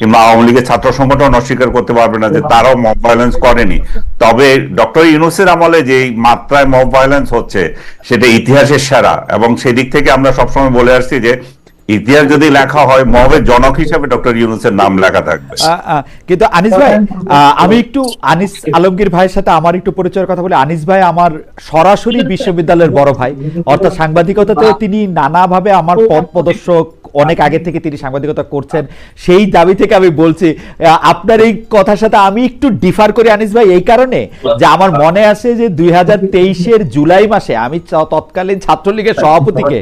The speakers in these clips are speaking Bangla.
কিংবা আওয়ামী লীগের ছাত্র সংগঠন অস্বীকার করতে পারবে না যে তারাও মব ভায়োলেন্স করেনি। তবে ডক্টর ইউনূসের আমলে যে মাত্রায় মব ভায়োলেন্স হচ্ছে সেটা ইতিহাসের সেরা, এবং সেদিক থেকে আমরা সবসময় বলে আসছি যে ইতিহাস যদি লেখা হয় মবের জনক হিসেবে ডক্টর ইউনূসের নাম লেখা থাকবে। কিন্তু আনিস ভাই, আমি একটু আনিস আলমগীর ভাইয়ের সাথে আমার একটু পরিচয়ের কথা বলি। আনিস ভাই আমার সরাসরি বিশ্ববিদ্যালয়ের বড় ভাই, অর্থাৎ সাংবাদিকতাতেও তিনি নানাভাবে আমার পথ প্রদর্শক, অনেক আগে থেকে তিনি সাংবাদিকতা করছেন। সেই দাবি থেকে আমি বলছি, আপনার এই কথার সাথে আমি একটু ডিফার করি আনিস ভাই, এই কারণে যে আমার মনে আছে যে 2023-এর জুলাই মাসে আমি তৎকালীন ছাত্রলীগের সভাপতিকে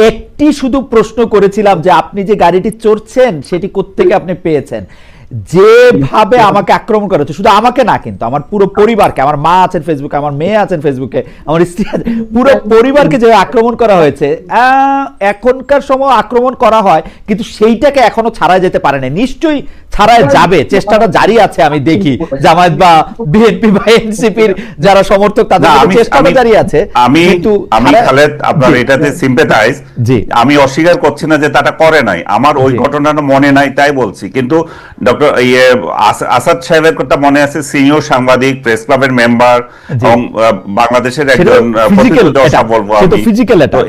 একটি শুধু প্রশ্ন করেছিলাম যে আপনি যে গাড়িটি চড়ছেন সেটি কোত্থেকে আপনি পেয়েছেন। যেভাবে আমাকে আক্রমণ করা হচ্ছে, শুধু আমাকে না কিন্তু আমার পুরো পরিবারকে, আমার মা আছেন ফেসবুকে, আমার মেয়ে আছেন ফেসবুকে, আমার স্ত্রী আছে, পুরো পরিবারকে যে আক্রমণ করা হয়েছে, এখনকার সময় আক্রমণ করা হয় কিন্তু সেইটাকে এখনো ছাড়াই যেতে পারে না। নিশ্চয়ই ছাড়াই যাবে, চেষ্টাটা জারি আছে। আমি দেখি জামায়াত বা বিএনপি বা এনসিপির যারা সমর্থক তাদের চেষ্টাটা জারি আছে। আমি খালেদ আপনার এটাতে সিম্পাথাইজ, আমি অস্বীকার করছি না যে তাটা করে নাই, আমার ওই ঘটনাটা মনে নাই তাই বলছি। কিন্তু ডক্টর আসাদ সাহেবের কথা মনে আছে, সিনিয়র সাংবাদিক, প্রেস ক্লাবের মেম্বার এবং বাংলাদেশের একজন বলবো আমি,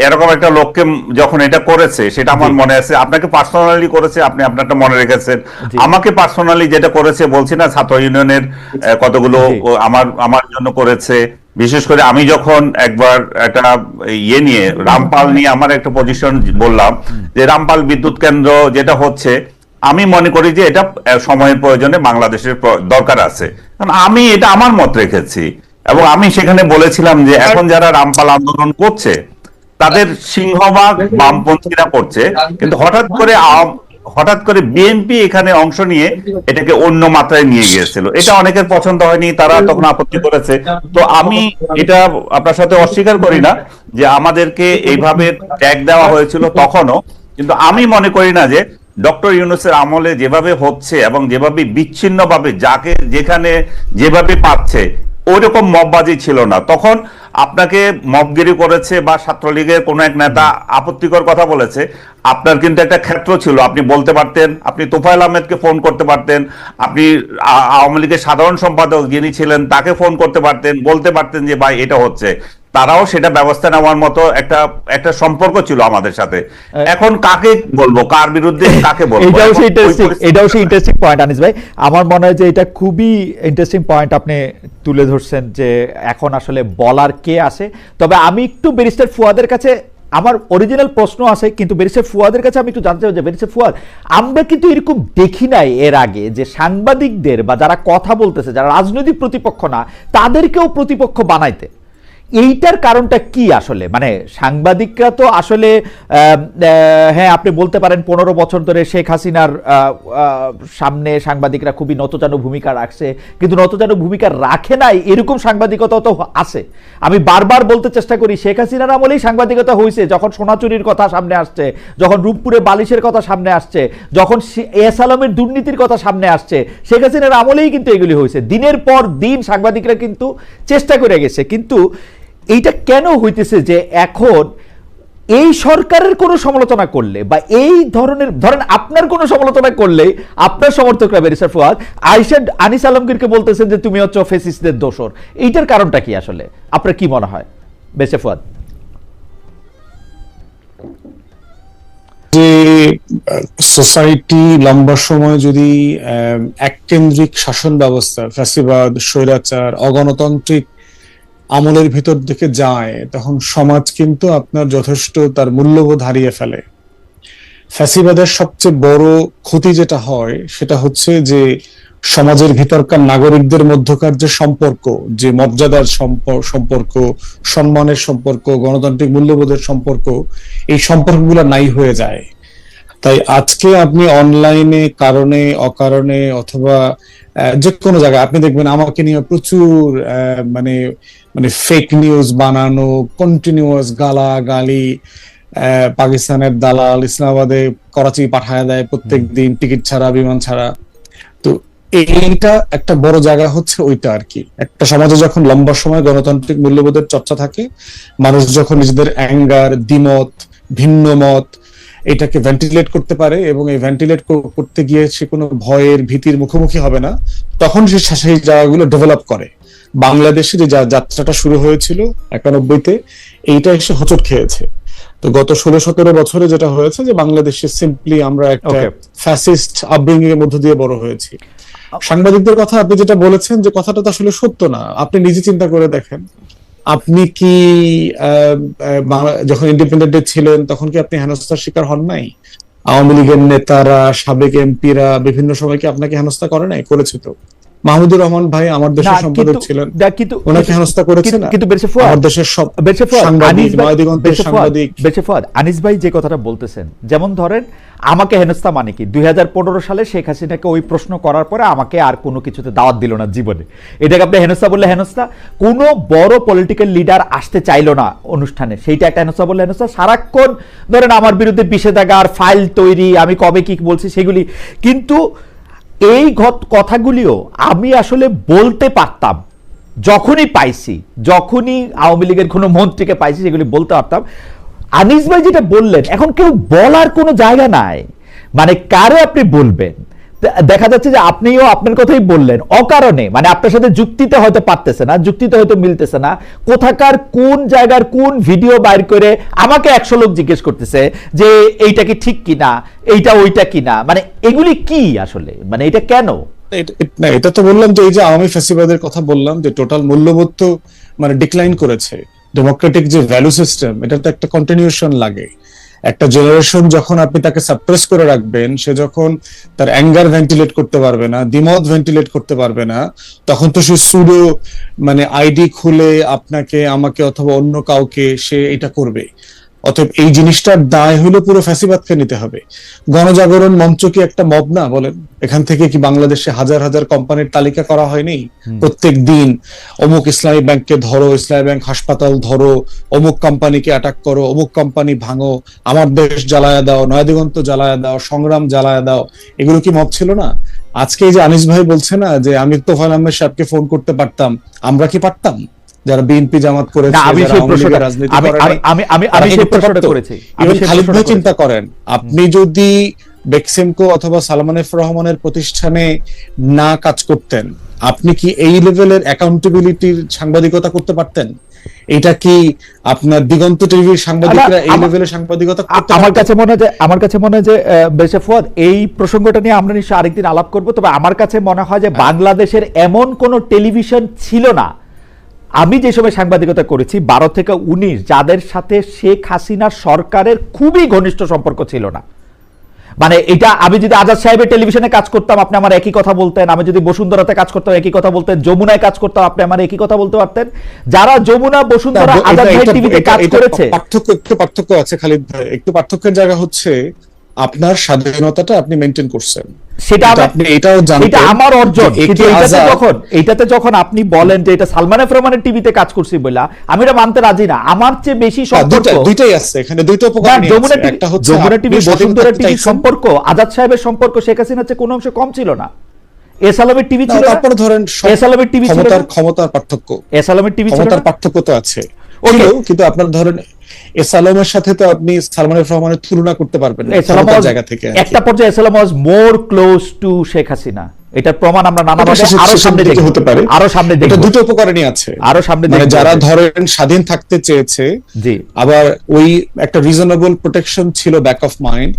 এরকম একটা লোককে যখন এটা করেছে সেটা আমার মনে আছে। আপনাকে পার্সোনালি করেছে, আপনি আপনারটা মনে রেখেছেন। আমাকে পার্সোনালি যেটা করেছে বলছি না, ছাত্র ইউনিয়নের কতগুলো আমার জন্য করেছে। বিশেষ করে আমি যখন একবার একটা নিয়ে রামপাল নিয়ে আমার একটা পজিশন বললাম যে রামপাল বিদ্যুৎ কেন্দ্র যেটা হচ্ছে, আমি মনে করি যে এটা সময়ের প্রয়োজনে বাংলাদেশের দরকার আছে, কারণ আমি এটা আমার মত রেখেছি। এবং আমি সেখানে বলেছিলাম যে এখন যারা রামপাল আন্দোলন করছে তাদের সিংহভাগ বামপন্থীরা করছে, কিন্তু হঠাৎ করে বিএনপি এখানে অংশ নিয়ে এটাকে অন্য মাত্রায় নিয়ে গিয়েছিল। এটা অনেকের পছন্দ হয়নি, তারা তখন আপত্তি করেছে। তো আমি এটা আপনার সাথে অস্বীকার করি না যে আমাদেরকে এইভাবে ট্যাগ দেওয়া হয়েছিল তখনও, কিন্তু আমি মনে করি না যে ডক্টর ইউনূসের আমলে যেভাবে হচ্ছে এবং যেভাবে বিচ্ছিন্নভাবে যাকে যেখানে যেভাবে পাচ্ছে ওইরকম মববাজি ছিল না তখন। আপনাকে মবগিরি করেছে বা ছাত্রলীগের কোনো এক নেতা আপত্তিকর কথা বলেছে, আপনার কিন্তু একটা ক্ষেত্র ছিল, আপনি বলতে পারতেন, আপনি তোফায়েল আহমেদকে ফোন করতে পারতেন, আপনি আওয়ামী লীগের সাধারণ সম্পাদক যিনি ছিলেন তাকে ফোন করতে পারতেন, বলতে পারতেন যে ভাই এটা হচ্ছে। তারাও সেটা ব্যবস্থা নেওয়ার মতো একটা সম্পর্ক ছিল আমাদের সাথে। এখন কাকে বলবো, কার বিরুদ্ধে কাকে বলবো, এটাও সেই ইন্টারেস্টিং পয়েন্ট আনিস ভাই। আমার মনে হয় যে এটা খুবই ইন্টারেস্টিং পয়েন্ট আপনি তুলে ধরছেন যে এখন আসলে বলার কে আসে। তবে আমি একটু ব্যারিস্টার ফুয়াদের কাছে, আমার অরিজিনাল প্রশ্ন আছে কিন্তু ব্যারিস্টার ফুয়াদের কাছে আমি একটু জানতে চাই যে ব্যারিস্টার ফুয়াদ, আমরা কিন্তু এরকম দেখি নাই এর আগে যে সাংবাদিকদের বা যারা কথা বলতেছে, যারা রাজনৈতিক প্রতিপক্ষ না, তাদেরকেও প্রতিপক্ষ বানাইতে। এইটার কারণটা কি আসলে? মানে সাংবাদিকরা তো আসলে হ্যাঁ আপনি বলতে পারেন 15 বছর ধরে শেখ হাসিনার সামনে সাংবাদিকরা খুবই নতজানু ভূমিকা রাখছে, কিন্তু নতজানু ভূমিকা রাখে নাই এরকম সাংবাদিকতা তো আছে। আমি বারবার বলতে চেষ্টা করি শেখ হাসিনার আমলেই সাংবাদিকতা হয়েছে, যখন সোনা চুরির কথা সামনে আসছে, যখন রূপপুরে বালিশের কথা সামনে আসছে, যখন এস আলমের দুর্নীতির কথা সামনে আসছে, শেখ হাসিনার আমলেই কিন্তু এগুলি হয়েছে। দিনের পর দিন সাংবাদিকরা কিন্তু চেষ্টা করে গেছে। কিন্তু এইটা কেন হইতেছে যে এখন এই সরকারের কোনো সমালোচনা করলে বা এই ধরনের, ধরেন আপনার কোনো সমালোচনা করলে আপনার সমর্থকরা ব্যারিস্টার ফুয়াদ আনিস আলমগীরকে বলতেছেন যে তুমি হচ্ছে ফ্যাসিস্টদের দোসর। এইটার কারণটা কি আসলে, আপনার কি মনে হয় ব্যারিস্টার ফুয়াদ? যে সোসাইটি লম্বা সময় যদি এককেন্দ্রিক শাসন ব্যবস্থা, ফ্যাসিবাদ, স্বৈরাচার, অগণতান্ত্রিক আমলের ভিতর দিকে যায়, তখন সমাজ কিন্তু আপনার যথেষ্ট তার মূল্যবোধ হারিয়ে ফেলে। ফ্যাসিবাদের সবচেয়ে বড় ক্ষতি যেটা হয় সেটা হচ্ছে যে সমাজের ভিতরকার নাগরিকদের মধ্যকার যে সম্পর্ক, যে মর্যাদার সম্পর্ক, সম্মানের সম্পর্ক, গণতান্ত্রিক মূল্যবোধের সম্পর্ক, এই সম্পর্কগুলো নাই হয়ে যায়। তাই আজকে আপনি অনলাইনে কারণে অকারণে অথবা যে কোনো জায়গায় আপনি দেখবেন আমাকে নিয়ে প্রচুর মানে মানে ফেক নিউজ বানানো, কন্টিনিউয়াস গালাগালি, পাকিস্তানের দালাল ইসলামাবাদে করাচি পাঠায় দেয় প্রত্যেক দিন টিকিট ছাড়া, বিমান ছাড়া। তো এইটা একটা বড় জায়গা হচ্ছে ওইটা আর কি। একটা সমাজে যখন লম্বা সময় গণতান্ত্রিক মূল্যবোধের চর্চা থাকে, মানুষ যখন নিজেদের অ্যাঙ্গার, দ্বিমত, ভিন্ন মত এটাকে ভেন্টিলেট করতে পারে এবং এই ভেন্টিলেট করতে গিয়ে সে কোনো ভয়ের ভীতির মুখোমুখি হবে না, তখন সে সেই জায়গাগুলো ডেভেলপ করে। বাংলাদেশে যে যাত্রাটা শুরু হয়েছিল 91-তে, এইটা এসে হোঁচট খেয়েছে। তো গত 16-17 বছরে যেটা হয়েছে যে বাংলাদেশে সিম্পলি আমরা একটা ফ্যাসিস্ট আপব্রিঙ্গিং এর মধ্য দিয়ে বড় হয়েছি। সাংবাদিকদের কথা আপনি যেটা বলেছেন যে কথাটা তো আসলে সত্য না। আপনি নিজে চিন্তা করে দেখেন, আপনি কি যখন ইন্ডিপেন্ডেন্ট ছিলেন তখন কি আপনি হেনস্থার শিকার হন নাই? আওয়ামী লীগের নেতারা, সাবেক এমপিরা বিভিন্ন সময় কি আপনাকে হেনস্থা করে নাই? করেছে তো। মাহমুদুর রহমান ভাই আমার দেশের সম্পাদক ছিলেন, ওনাকে হেনস্থা করেছে না? কিন্তু আমার দেশের সব সাংবাদিক, নয়াদিগন্তের সাংবাদিক। আনিস ভাই যে কথাটা বলতেছেন, যেমন ধরেন আমাকে হেনস্থা মানে কি, 2015 সালে শেখ হাসিনাকে ওই প্রশ্ন করার পরে আমাকে আর কোনো কিছুতে দাওয়াত দিল না জীবনে, এটাকে আপনি হেনস্থা বললে হেনস্থা? কোনো বড় পলিটিক্যাল লিডার আসতে চাইলো না অনুষ্ঠানে, সেইটা একটা হেনস্থা বললে হেনস্থা? সারাক্ষণ ধরেন আমার বিরুদ্ধে নিষেধাজ্ঞার ফাইল তৈরি, আমি কবে কি বলছি সেগুলি, কিন্তু এই কথাগুলিও আমি আসলে বলতে পারতাম যখনই পাইছি, যখনই আওয়ামী লীগের কোনো মন্ত্রীকে পাইছি সেগুলি বলতে পারতাম। আনিস ভাই যেটা বললেন, এখন কেউ বলার কোনো জায়গা নাই, মানে কারে আপনি বলবেন? দেখা যাচ্ছে যে আপনিও আপনার কথাই বললেন অকারণে, মানে আপনার সাথে যুক্তিতে হয়তো পারতেছে না, যুক্তিতে হয়তো মিলতেছে না, কোথাকার কোন জায়গার কোন ভিডিও বাইর করে আমাকে 100 লোক জিজ্ঞেস করতেছে যে এইটা কি ঠিক কিনা, এইটা ওইটা কিনা, মানে এগুলি কি আসলে, মানে এটা কেন? না, এটা তো বললাম যে এই যে আওয়ামী ফ্যাসিবাদের কথা বললাম, যে টোটাল মূল্যবোধ তো মানে ডিক্লাইন করেছে। ডেমোক্রেটিক যে ভ্যালু সিস্টেম, এটা তো একটা কন্টিনিউশন লাগে। একটা জেনারেশন যখন আপনি তাকে সাপ্রেস করে রাখবেন, সে যখন তার অ্যাঙ্গার ভেন্টিলেট করতে পারবে না, দ্বিমত ভেন্টিলেট করতে পারবে না, তখন তো সে সুডো মানে আইডি খুলে আপনাকে, আমাকে অথবা অন্য কাউকে সে এটা করবে। অতএব এই জিনিসটার দায় হলো পুরো ফ্যাসিবাদকে নিতে হবে। গণজাগরণ মঞ্চ কি একটা মব না বলেন? এখান থেকে কি বাংলাদেশে হাজার হাজার কোম্পানির তালিকা করা হয়নি? প্রত্যেক দিন অমুক ইসলামী ব্যাংককে ধরো, ইসলামী ব্যাংক হাসপাতাল ধরো, অমুক কোম্পানিকে অ্যাটাক করো, অমুক কোম্পানি ভাঙো, আমার দেশ জ্বালায়া দাও, নয়াদিগন্ত জ্বালায়া দাও, সংগ্রাম জ্বালায়া দাও, এগুলো কি মব ছিল না? আজকে এই যে আনিস ভাই বলছে না যে আমি তোফায়েল আহমেদ সাহেবকে ফোন করতে পারতাম, আমরা কি পারতাম? যারা বিএনপি জামাত করেছে, চিন্তা করেন, আপনি যদি বেক্সিমকো অথবা সালমান এফ রহমানের প্রতিষ্ঠানে না কাজ করতেন, আপনি কি এই লেভেলের অ্যাকাউন্টেবিলিটির সাংবাদিকতা করতে পারতেন? এটা কি আপনার দিগন্ত টিভির সাংবাদিকরা এই লেভেলের সাংবাদিকতা করতে? আমার কাছে মনে হয় যে বেশে ফুয়াদ, এই প্রসঙ্গটা নিয়ে আমরা নিশ্চয়ই আরেকদিন আলাপ করব। তবে আমার কাছে মনে হয় যে বাংলাদেশের এমন কোন টেলিভিশন ছিল না, আমি যে সময় সাংবাদিকতা করেছি 12 থেকে 19, যাদের সাথে শেখ হাসিনার সরকারের খুবই ঘনিষ্ঠ সম্পর্ক ছিল না। মানে এটা আমি যদি আজাদ সাহেবের টেলিভিশনে কাজ করতাম, আপনি আমার একই কথা বলতেন, আমি যদি বসুন্ধরাতে কাজ করতাম একই কথা বলতেন, যমুনায় কাজ করতাম আপনি আমার একই কথা বলতে পারতেন। যারা যমুনা, বসুন্ধরা, আজাদ ভাই টিভিতে কাজ করেছে, একটু পার্থক্য আছে খালিদ ভাই। একটু পার্থক্যের জায়গা হচ্ছে আপনার স্বাধীনতাটা আপনি মেইনটেইন করছেন, সেটা আপনি এটাও জানেন, এটা আমার অর্জন। কিন্তু এইটাতে যখন আপনি বলেন যে এটা সালমান এফ রহমানের টিভিতে কাজ করছি বলে, আমি এটা মানতে রাজি না। আমার চেয়ে বেশি সম্পর্ক দুইটাই আছে এখানে, দুইটা উপকার আছে। একটা হচ্ছে যমুনা টিভি, বসুন্ধরা টিভি সম্পর্ক, আজাদ সাহেবের সম্পর্ক শেখ হাসিনার চেয়ে কোনো অংশ কম ছিল না। এসালামের টিভি ছিল, তারপরে ধরেন এসালামের টিভি ছিল, ক্ষমতার পার্থক্য, এসালামের টিভি ছিল, ক্ষমতার পার্থক্য তো আছে। কিন্তু আপনার ধরেন এসালামের সাথে তো আপনি সালমান এফ রহমানের তুলনা করতে পারবেন না ক্ষমতার জায়গা থেকে। একটা পর্যায়ে এসালাম ওয়াজ মোর ক্লোজ টু শেখ হাসিনা, এটার প্রমাণ আমরা নানাভাবে আরো সামনে দেখতে হতে পারে, আরো সামনে দেখব। এটা দুটো উপকরণই আছে, আরো সামনে মানে যারা ধরেন স্বাধীন থাকতে চেয়েছে, জি, আবার ওই একটা রিজনেবল প্রোটেকশন ছিল ব্যাক অফ মাইন্ড,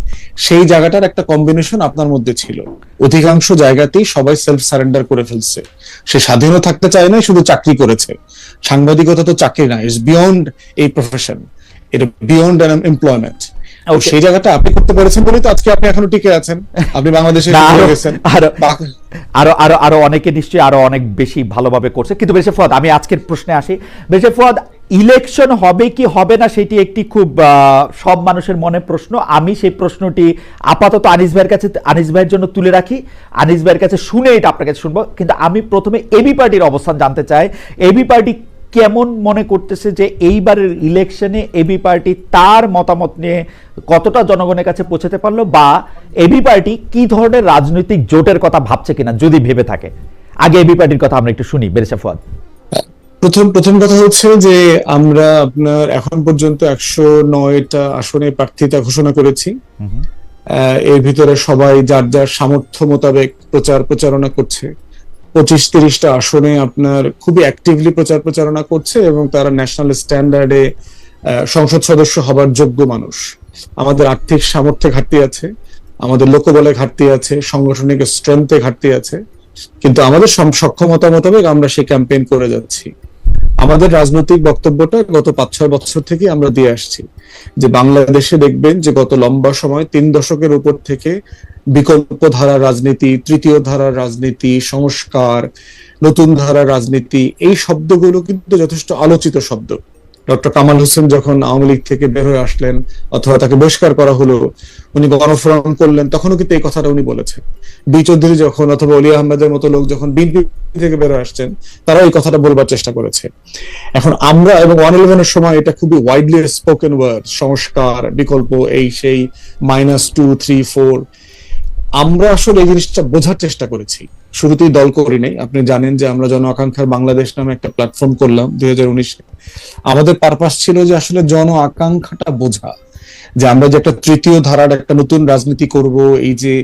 সেই জায়গাটার একটা কম্বিনেশন আপনার মধ্যে ছিল। অধিকাংশ জায়গাতেই সবাই সেলফ সারেন্ডার করে ফেলছে, সে স্বাধীনও থাকতে চায় না, শুধু চাকরি করেছে। সাংবাদিকতা তো চাকরি না, ইটস বিয়ন্ড এই প্রফেশন, এটা বিয়ন্ড অ্যান এমপ্লয়মেন্ট। সেই জায়গাটা আপনি করতে পেরেছেন বলেই তো আজকে আপনি এখনো টিকে আছেন, আপনি বাংলাদেশে গেছেন। আরো অনেকে নিশ্চয়ই আরো অনেক বেশি ভালোভাবে করছে। কিন্তু বেশে ফুয়াদ, আমি আজকের প্রশ্নে আসি। বেশে ফুয়াদ, ইলেকশন হবে কি হবে না সেটি একটি খুব সব মানুষের মনে প্রশ্ন। আমি সেই প্রশ্নটি আপাতত আনিস ভাইয়ের জন্য তুলে রাখি, আনিস ভাইয়ের কাছে শুনে এটা আপনার কাছে শুনবো। কিন্তু আমি প্রথমে এবি পার্টির অবস্থান জানতে চাই। এবি পার্টি কেমন মনে করতেছে যে এইবারের ইলেকশনে এবি পার্টি তার মতামত নিয়ে কতটা জনগণের কাছে পৌঁছাতে পারলো, বা এবি পার্টি কি ধরনের রাজনৈতিক জোটের কথা ভাবছে কিনা, যদি ভেবে থাকে? আগে এবি পার্টির কথা আমরা একটু শুনি। বেরেশা ফুয়াদ। প্রথম কথা হচ্ছে যে আমরা আপনার এখন পর্যন্ত 109টা আসনে প্রার্থিতা ঘোষণা করেছি। এর ভিতরে সবাই যার যার সামর্থ্য মোতাবেক প্রচারণা করছে। 25-30টা আসনে আপনার খুবই অ্যাক্টিভলি প্রচারণা করছে এবং তারা ন্যাশনাল স্ট্যান্ডার্ডে সংসদ সদস্য হবার যোগ্য মানুষ। আমাদের আর্থিক সামর্থ্যে ঘাটতি আছে, আমাদের লোকবলে ঘাটতি আছে, সাংগঠনিক স্ট্রেংথে ঘাটতি আছে, কিন্তু আমাদের সক্ষমতা মোতাবেক আমরা সেই ক্যাম্পেইন করে যাচ্ছি। আমাদের রাজনৈতিক বক্তব্যটা গত 5-6 বছর থেকে আমরা দিয়ে আসছি যে বাংলাদেশে দেখবেন যে গত লম্বা সময় 3 দশকের উপর থেকে বিকল্প ধারার রাজনীতি, তৃতীয় ধারার রাজনীতি, সংস্কার, নতুন ধারার রাজনীতি, এই শব্দগুলো কিন্তু যথেষ্ট আলোচিত শব্দ। ডক্টর কামাল হোসেন যখন আওয়ামী লীগ থেকে বের হয়ে আসলেন অথবা তাকে বহিষ্কার করা হলো, উনি গণফোরাম করলেন, তখনও কিন্তু এই কথাটা উনি বলেছেন। বি চৌধুরী যখন অথবা অলি আহমেদের মতো লোক যখন বিএনপি থেকে বের হয়ে আসছেন, তারা এই কথাটা বলবার চেষ্টা করেছে। এখন আমরা এবং 111-এর সময় এটা খুবই ওয়াইডলি স্পোকেন ওয়ার্ড, সংস্কার, বিকল্প, এই সেই, -2, 3, 4, আমরা আসলে এই জিনিসটা বোঝার চেষ্টা করেছি। শুরুতেই দল করি নাই, আপনি জানেন যে আমরা জন আকাঙ্ক্ষার বাংলাদেশ নামে একটা প্ল্যাটফর্ম করলাম 2019-এ। আমাদের পারপাস ছিল যে আসলে জন আকাঙ্ক্ষাটা বোঝা, যে আমরা যে একটা তৃতীয় ধারার একটা নতুন রাজনীতি করব, এই যে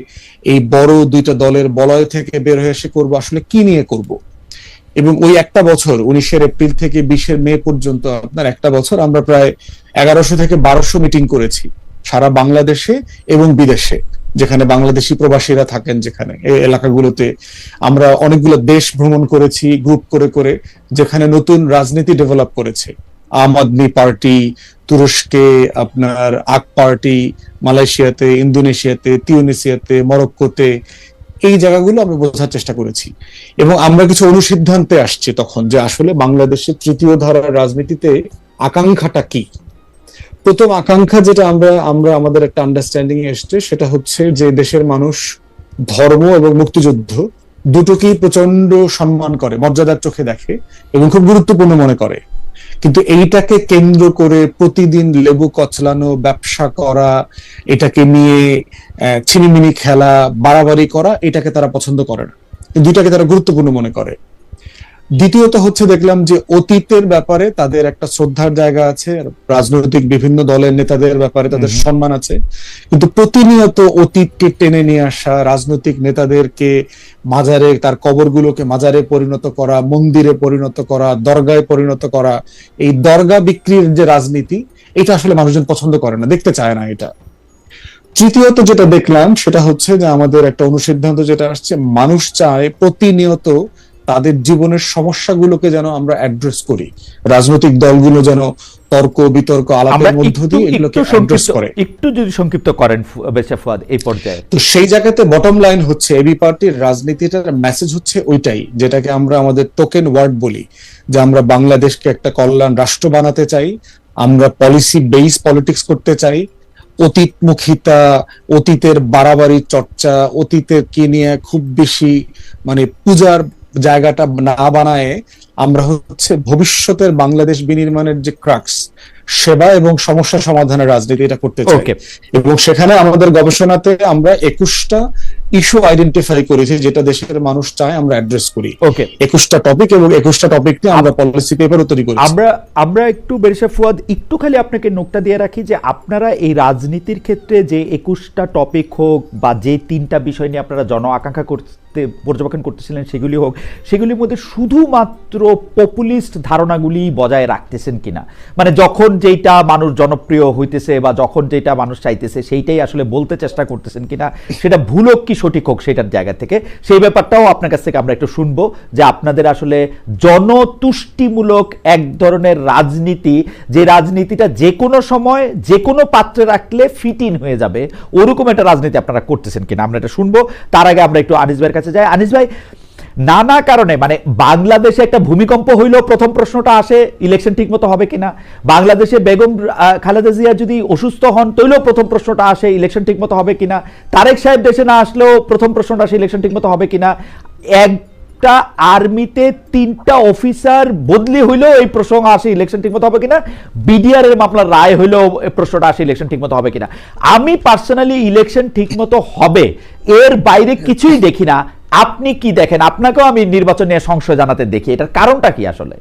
এই বড় দুইটা দলের বলয় থেকে বের হয়ে এসে করবো, আসলে কি নিয়ে করব। এবং ওই একটা বছর 19 এপ্রিল থেকে 20 মে পর্যন্ত আপনার একটা বছর আমরা প্রায় 1100 থেকে 1200 মিটিং করেছি সারা বাংলাদেশে এবং বিদেশে, যেখানে বাংলাদেশি প্রবাসীরা থাকেন, যেখানে এই এলাকাগুলোতে আমরা অনেকগুলো দেশ ভ্রমণ করেছি গ্রুপ করে করে, যেখানে নতুন রাজনীতি ডেভেলপ করেছে। আম আদমি পার্টি তুরস্কে, আপনার আক পার্টি মালয়েশিয়াতে, ইন্দোনেশিয়াতে, তিউনিসিয়াতে, মরক্কোতে, এই জায়গাগুলো আমরা বোঝার চেষ্টা করেছি। এবং আমরা কিছু অনুসিদ্ধান্তে আসছি তখন যে আসলে বাংলাদেশের তৃতীয় ধারার রাজনীতিতে আকাঙ্ক্ষাটা কি। প্রথম আকাঙ্ক্ষা যেটা আমরা আমাদের একটা আন্ডারস্ট্যান্ডিং এ এসছে, সেটা হচ্ছে যে দেশের মানুষ ধর্ম এবং মুক্তিযুদ্ধ দুটোকেই প্রচন্ড সম্মান করে, মর্যাদার চোখে দেখে এবং খুব গুরুত্বপূর্ণ মনে করে। কিন্তু এইটাকে কেন্দ্র করে প্রতিদিন লেবু কচলানো, ব্যবসা করা, এটাকে নিয়ে ছিনিমিনি খেলা, বাড়াবাড়ি করা, এটাকে তারা পছন্দ করে না, দুইটাকে তারা গুরুত্বপূর্ণ মনে করে। দ্বিতীয়ত হচ্ছে দেখলাম যে অতীতের ব্যাপারে তাদের একটা শ্রদ্ধার জায়গা আছে, রাজনৈতিক বিভিন্ন দলের নেতাদের ব্যাপারে তাদের সম্মান আছে, কিন্তু প্রতিনিয়ত অতীতকে টেনে নিয়ে আসা, রাজনৈতিক নেতাদেরকে মাজারে, তার কবরগুলোকে মাজারে পরিণত করা, মন্দিরে পরিণত করা, দরগায় পরিণত করা, এই দরগা বিক্রির যে রাজনীতি, এটা আসলে মানুষজন পছন্দ করে না, দেখতে চায় না এটা। তৃতীয়ত যেটা দেখলাম সেটা হচ্ছে যে আমাদের একটা অনুসিদ্ধান্ত যেটা আসছে, মানুষ চায় প্রতিনিয়ত তাদের জীবনের সমস্যাগুলোকে যেন আমরা অ্যাড্রেস করি, রাজনৈতিক দলগুলো যেন তর্ক বিতর্ক আলাপের মধ্য দিয়ে এগুলোকে অ্যাড্রেস করে। একটু যদি সংক্ষিপ্ত করেন ফুয়াদ এই পর্যায়ে। তো সেই জায়গাতে বটম লাইন হচ্ছে এবি পার্টির রাজনীতিটার মেসেজ হচ্ছে ওইটাই, যেটাকে আমরা আমাদের টোকেন ওয়ার্ড বলি, যে আমরা বাংলাদেশকে একটা কল্যাণ রাষ্ট্র বানাতে চাই, আমরা পলিসি বেস পলিটিক্স করতে চাই, অতীতমুখিতা, অতীতের বাড়াবাড়ি চর্চা, অতীতের কি নিয়ে খুব বেশি মানে পূজার জায়গাটা না বানায় আমরা হচ্ছে ভবিষ্যতের বাংলাদেশ বিনির্মাণের যে ক্রাক্স, সেবা এবং সমস্যা সমাধানের রাজনীতি, এটা করতে চাই। এবং সেখানে আমাদের গবেষণাতে আমরা 21টা ইস্যু আইডেন্টিফাই করেছি যেটা দেশের মানুষ চায় আমরা অ্যাড্রেস করি। 21টা টপিক এবং 21টা টপিক নিয়ে আমরা পলিসি পেপারও তৈরি করেছি। আমরা একটু বেরিশা ফুয়াদ একটু খালি আপনাকে নোটটা দিয়ে রাখি যে আপনারা এই রাজনীতির ক্ষেত্রে যে 21টা টপিক হোক বা যে 3টা বিষয় নিয়ে আপনারা জন আকাঙ্ক্ষা করতে পর্যবেক্ষণ করতেছিলেন সেগুলি হোক, সেগুলির মধ্যে শুধুমাত্র পপুলিস্ট ধারণাগুলি বজায় রাখতেছেন কিনা, মানে যখন যেটা মানুষ জনপ্রিয় হইতেছে বা যখন যেটা মানুষ চাইতেছে সেইটাই আসলে বলতে চেষ্টা করতেছেন কিনা, সেটা ভুল হোক কি সঠিক হোক সেটার জায়গা থেকে সেই ব্যাপারটাও আপনার কাছ থেকে আমরা একটু শুনবো, যে আপনাদের আসলে জনতুষ্টিমূলক এক ধরনের রাজনীতি, যে রাজনীতিটা যে কোনো সময় যে কোনো পাত্রে রাখলে ফিট ইন হয়ে যাবে, ওরকম একটা রাজনীতি আপনারা করতেছেন কিনা আমরা এটা শুনবো। তার আগে আমরা একটু আনিস ভাইয়ের কাছে যাই। আনিস ভাই, নানা কারণে মানে বাংলাদেশে একটা ভূমিকম্প হইল, প্রথম প্রশ্নটা আসে ইলেকশন ঠিকমতো হবে কিনা। বাংলাদেশে বেগম খালেদা জিয়া যদি অসুস্থ হন তৈলেও প্রথম প্রশ্নটা আসে ইলেকশন ঠিকমতো হবে কিনা। তারেক সাহেব দেশে না আসলেও প্রথম প্রশ্নটা আসে ইলেকশন ঠিকমতো হবে কিনা। একটা আর্মিতে 3টা অফিসার বদলি হইলেও এই প্রশ্ন আসে ইলেকশন ঠিকমতো হবে কিনা। বিডিআর এর মামলার রায় হইলেও প্রশ্নটা আসে ইলেকশন ঠিকমতো হবে কিনা। আমি পার্সোনালি ইলেকশন ঠিকমতো হবে এর বাইরে কিছুই দেখি না। আপনি কি দেখেন? আপনাকেও আমি নির্বাচন নিয়ে সংশয় জানাতে দেখি, এটার কারণটা কি আসলে?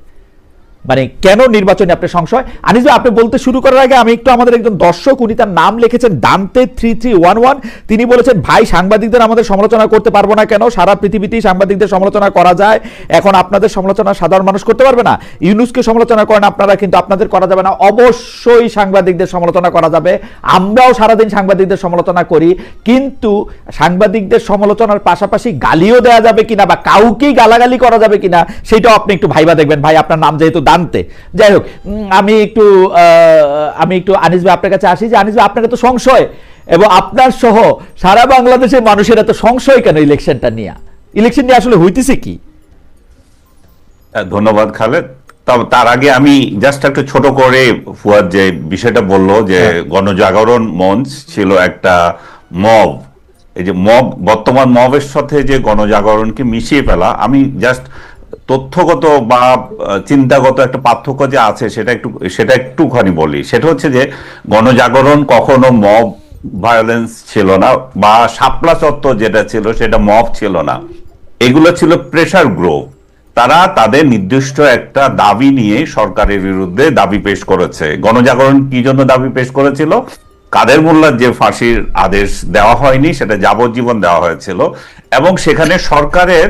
মানে কেন নির্বাচনে আপনি সংশয়? আনিস ভাই, আপনি বলতে শুরু করার আগে আমি একটু আমাদের একজন দর্শক, উনি তার নাম লিখেছেন দান্তে 3311, তিনি বলেছেন ভাই সাংবাদিকদের আমাদের সমালোচনা করতে পারবো না কেন? সারা পৃথিবীতেই সাংবাদিকদের সমালোচনা করা যায়, এখন আপনাদের সমালোচনা সাধারণ মানুষ করতে পারবে না? ইউনুসকে সমালোচনা করেন আপনারা, কিন্তু আপনাদের করা যাবে না। অবশ্যই সাংবাদিকদের সমালোচনা করা যাবে, আমরাও সারাদিন সাংবাদিকদের সমালোচনা করি, কিন্তু সাংবাদিকদের সমালোচনার পাশাপাশি গালিও দেওয়া যাবে কিনা বা কাউকেই গালাগালি করা যাবে কিনা সেটাও আপনি একটু ভাইবা দেখবেন। ভাই আপনার নাম যেহেতু দান্তে, যাই হোক, আমি একটু আনিস ভাই আপনার কাছে আসি যে আনিস ভাই, আপনার তো সংশয় এবং আপনার সহ সারা বাংলাদেশের মানুষের এত সংশয় কেন ইলেকশনটা নিয়ে? ইলেকশন নিয়ে আসলে হইতেছে কি? ধন্যবাদ খালেদ। তবে তার আগে আমি জাস্ট একটু ছোট করে ফুয়াদ যে বিষয়টা বললো যে গণজাগরণ মঞ্চ ছিল একটা মব, এই যে মব, বর্তমান মবের সাথে যে গণজাগরণকে মিশিয়ে ফেলা, আমি জাস্ট তথ্যগত বা চিন্তাগত একটা পার্থক্য যে আছে সেটা একটুখানি বলি। সেটা হচ্ছে যে গণজাগরণ কখনো মব ভায়োলেন্স ছিল না, বা শাপলা চত্বর যেটা ছিল সেটা মব ছিল না, এগুলো ছিল প্রেসার গ্রুপ। তারা তাদের নির্দিষ্ট একটা দাবি নিয়ে সরকারের বিরুদ্ধে দাবি পেশ করেছে। গণজাগরণ কি জন্য দাবি পেশ করেছিল? কাদের মোল্লার যে ফাঁসির আদেশ দেওয়া হয়নি, সেটা যাবজ্জীবন দেওয়া হয়েছিল, এবং সেখানে সরকারের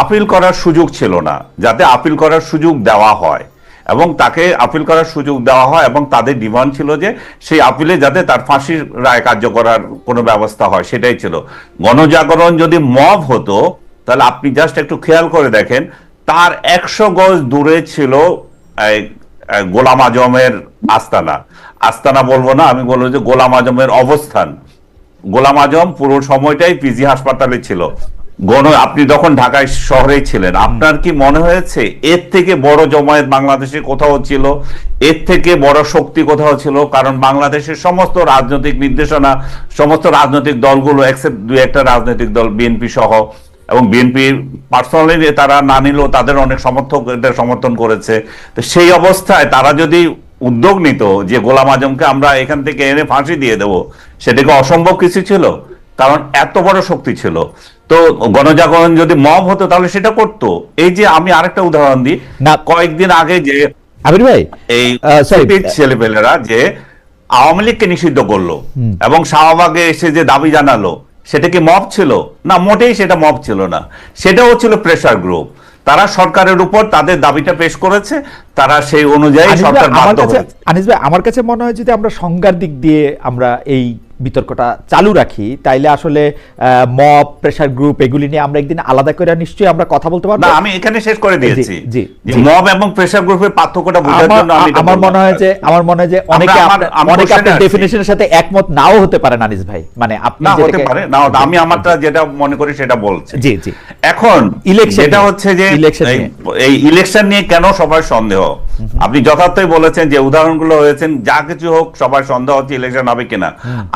আপিল করার সুযোগ ছিল না, যাতে আপিল করার সুযোগ দেওয়া হয় এবং তাকে আপিল করার সুযোগ দেওয়া হয়, এবং তাদের ডিমান্ড ছিল যে সেই আপিলে যাতে তার ফাঁসির রায় কার্যকরার কোনো ব্যবস্থা হয়, সেটাই ছিল। গণজাগরণ যদি মব হতো তাহলে আপনি জাস্ট একটু খেয়াল করে দেখেন, তার 100 গজ দূরে ছিল গোলাম আজমের আস্তানা বলবো না, আমি বলবো যে গোলাম আজমের অবস্থান। গোলাম আজম পুরো সময়টাই পিজি হাসপাতালে ছিল। আপনি যখন ঢাকায় শহরেই ছিলেন, আপনার কি মনে হয়েছে এর থেকে বড় জমায়েত বাংলাদেশে কোথাও ছিল? এর থেকে বড় শক্তি কোথাও ছিল? কারণ বাংলাদেশের সমস্ত রাজনৈতিক নির্দেশনা, সমস্ত রাজনৈতিক দলগুলো এক্সেপ্ট দুই একটা রাজনৈতিক দল, বিএনপি সহ, এবং বিএনপির পার্সোনালি তারা না নিলেও তাদের অনেক সমর্থক এটা সমর্থন করেছে। তো সেই অবস্থায় তারা যদি উদ্যোগ নিত যে গোলাম আজমকে আমরা এখান থেকে এনে ফাঁসি দিয়ে দেব, সেটাকে অসম্ভব কিছু ছিল, কারণ এত বড় শক্তি ছিল। তো গণজাগরণ যদি মব হতো তাহলে সেটা করতো। এই যে আমি আরেকটা উদাহরণ দিই, না কয়েকদিন আগে যে আবির ভাই এই ছেলেপেলেরা যে আওয়ামী লীগকে নিষিদ্ধ করলো এবং শাহবাগে এসে যে দাবি জানালো, সেটা কি মব ছিল? না, মোটেই সেটা মব ছিল না, সেটাও ছিল প্রেসার গ্রুপ। তারা সরকারের উপর তাদের দাবিটা পেশ করেছে, তারা সেই অনুযায়ী সরকার বাধ্য হয়েছে। আনিস ভাই, আমার কাছে মনে হয় যদি আমরা সংজ্ঞার দিক দিয়ে আমরা এই বিতর্কটা চালু রাখি, তাইলে আসলে মব, প্রেসার গ্রুপ এগুলি নিয়ে আমরা একদিন আলাদা করে নিশ্চয়ই আমরা কথা বলতে পারবো। না, আমি এখানে শেষ করে দিয়েছি যে মব এবং প্রেসার গ্রুপের পার্থক্যটা বোঝার জন্য আমার মনে হয় যে অনেকে আপনার ডেফিনিশনের সাথে একমত নাও হতে পারেন আনিস ভাই, মানে আপনি হতে পারে না, আমি আমারটা যেটা মনে করি সেটা বলছি। জি জি। এখন যেটা হচ্ছে যে এই ইলেকশন নিয়ে কেন সবার সন্দেহ, আপনি যথার্থই বলেছেন যে উদাহরণগুলো হয়েছেন, যা কিছু হোক সবার সন্দেহ হচ্ছে ইলেকশন হবে কিনা।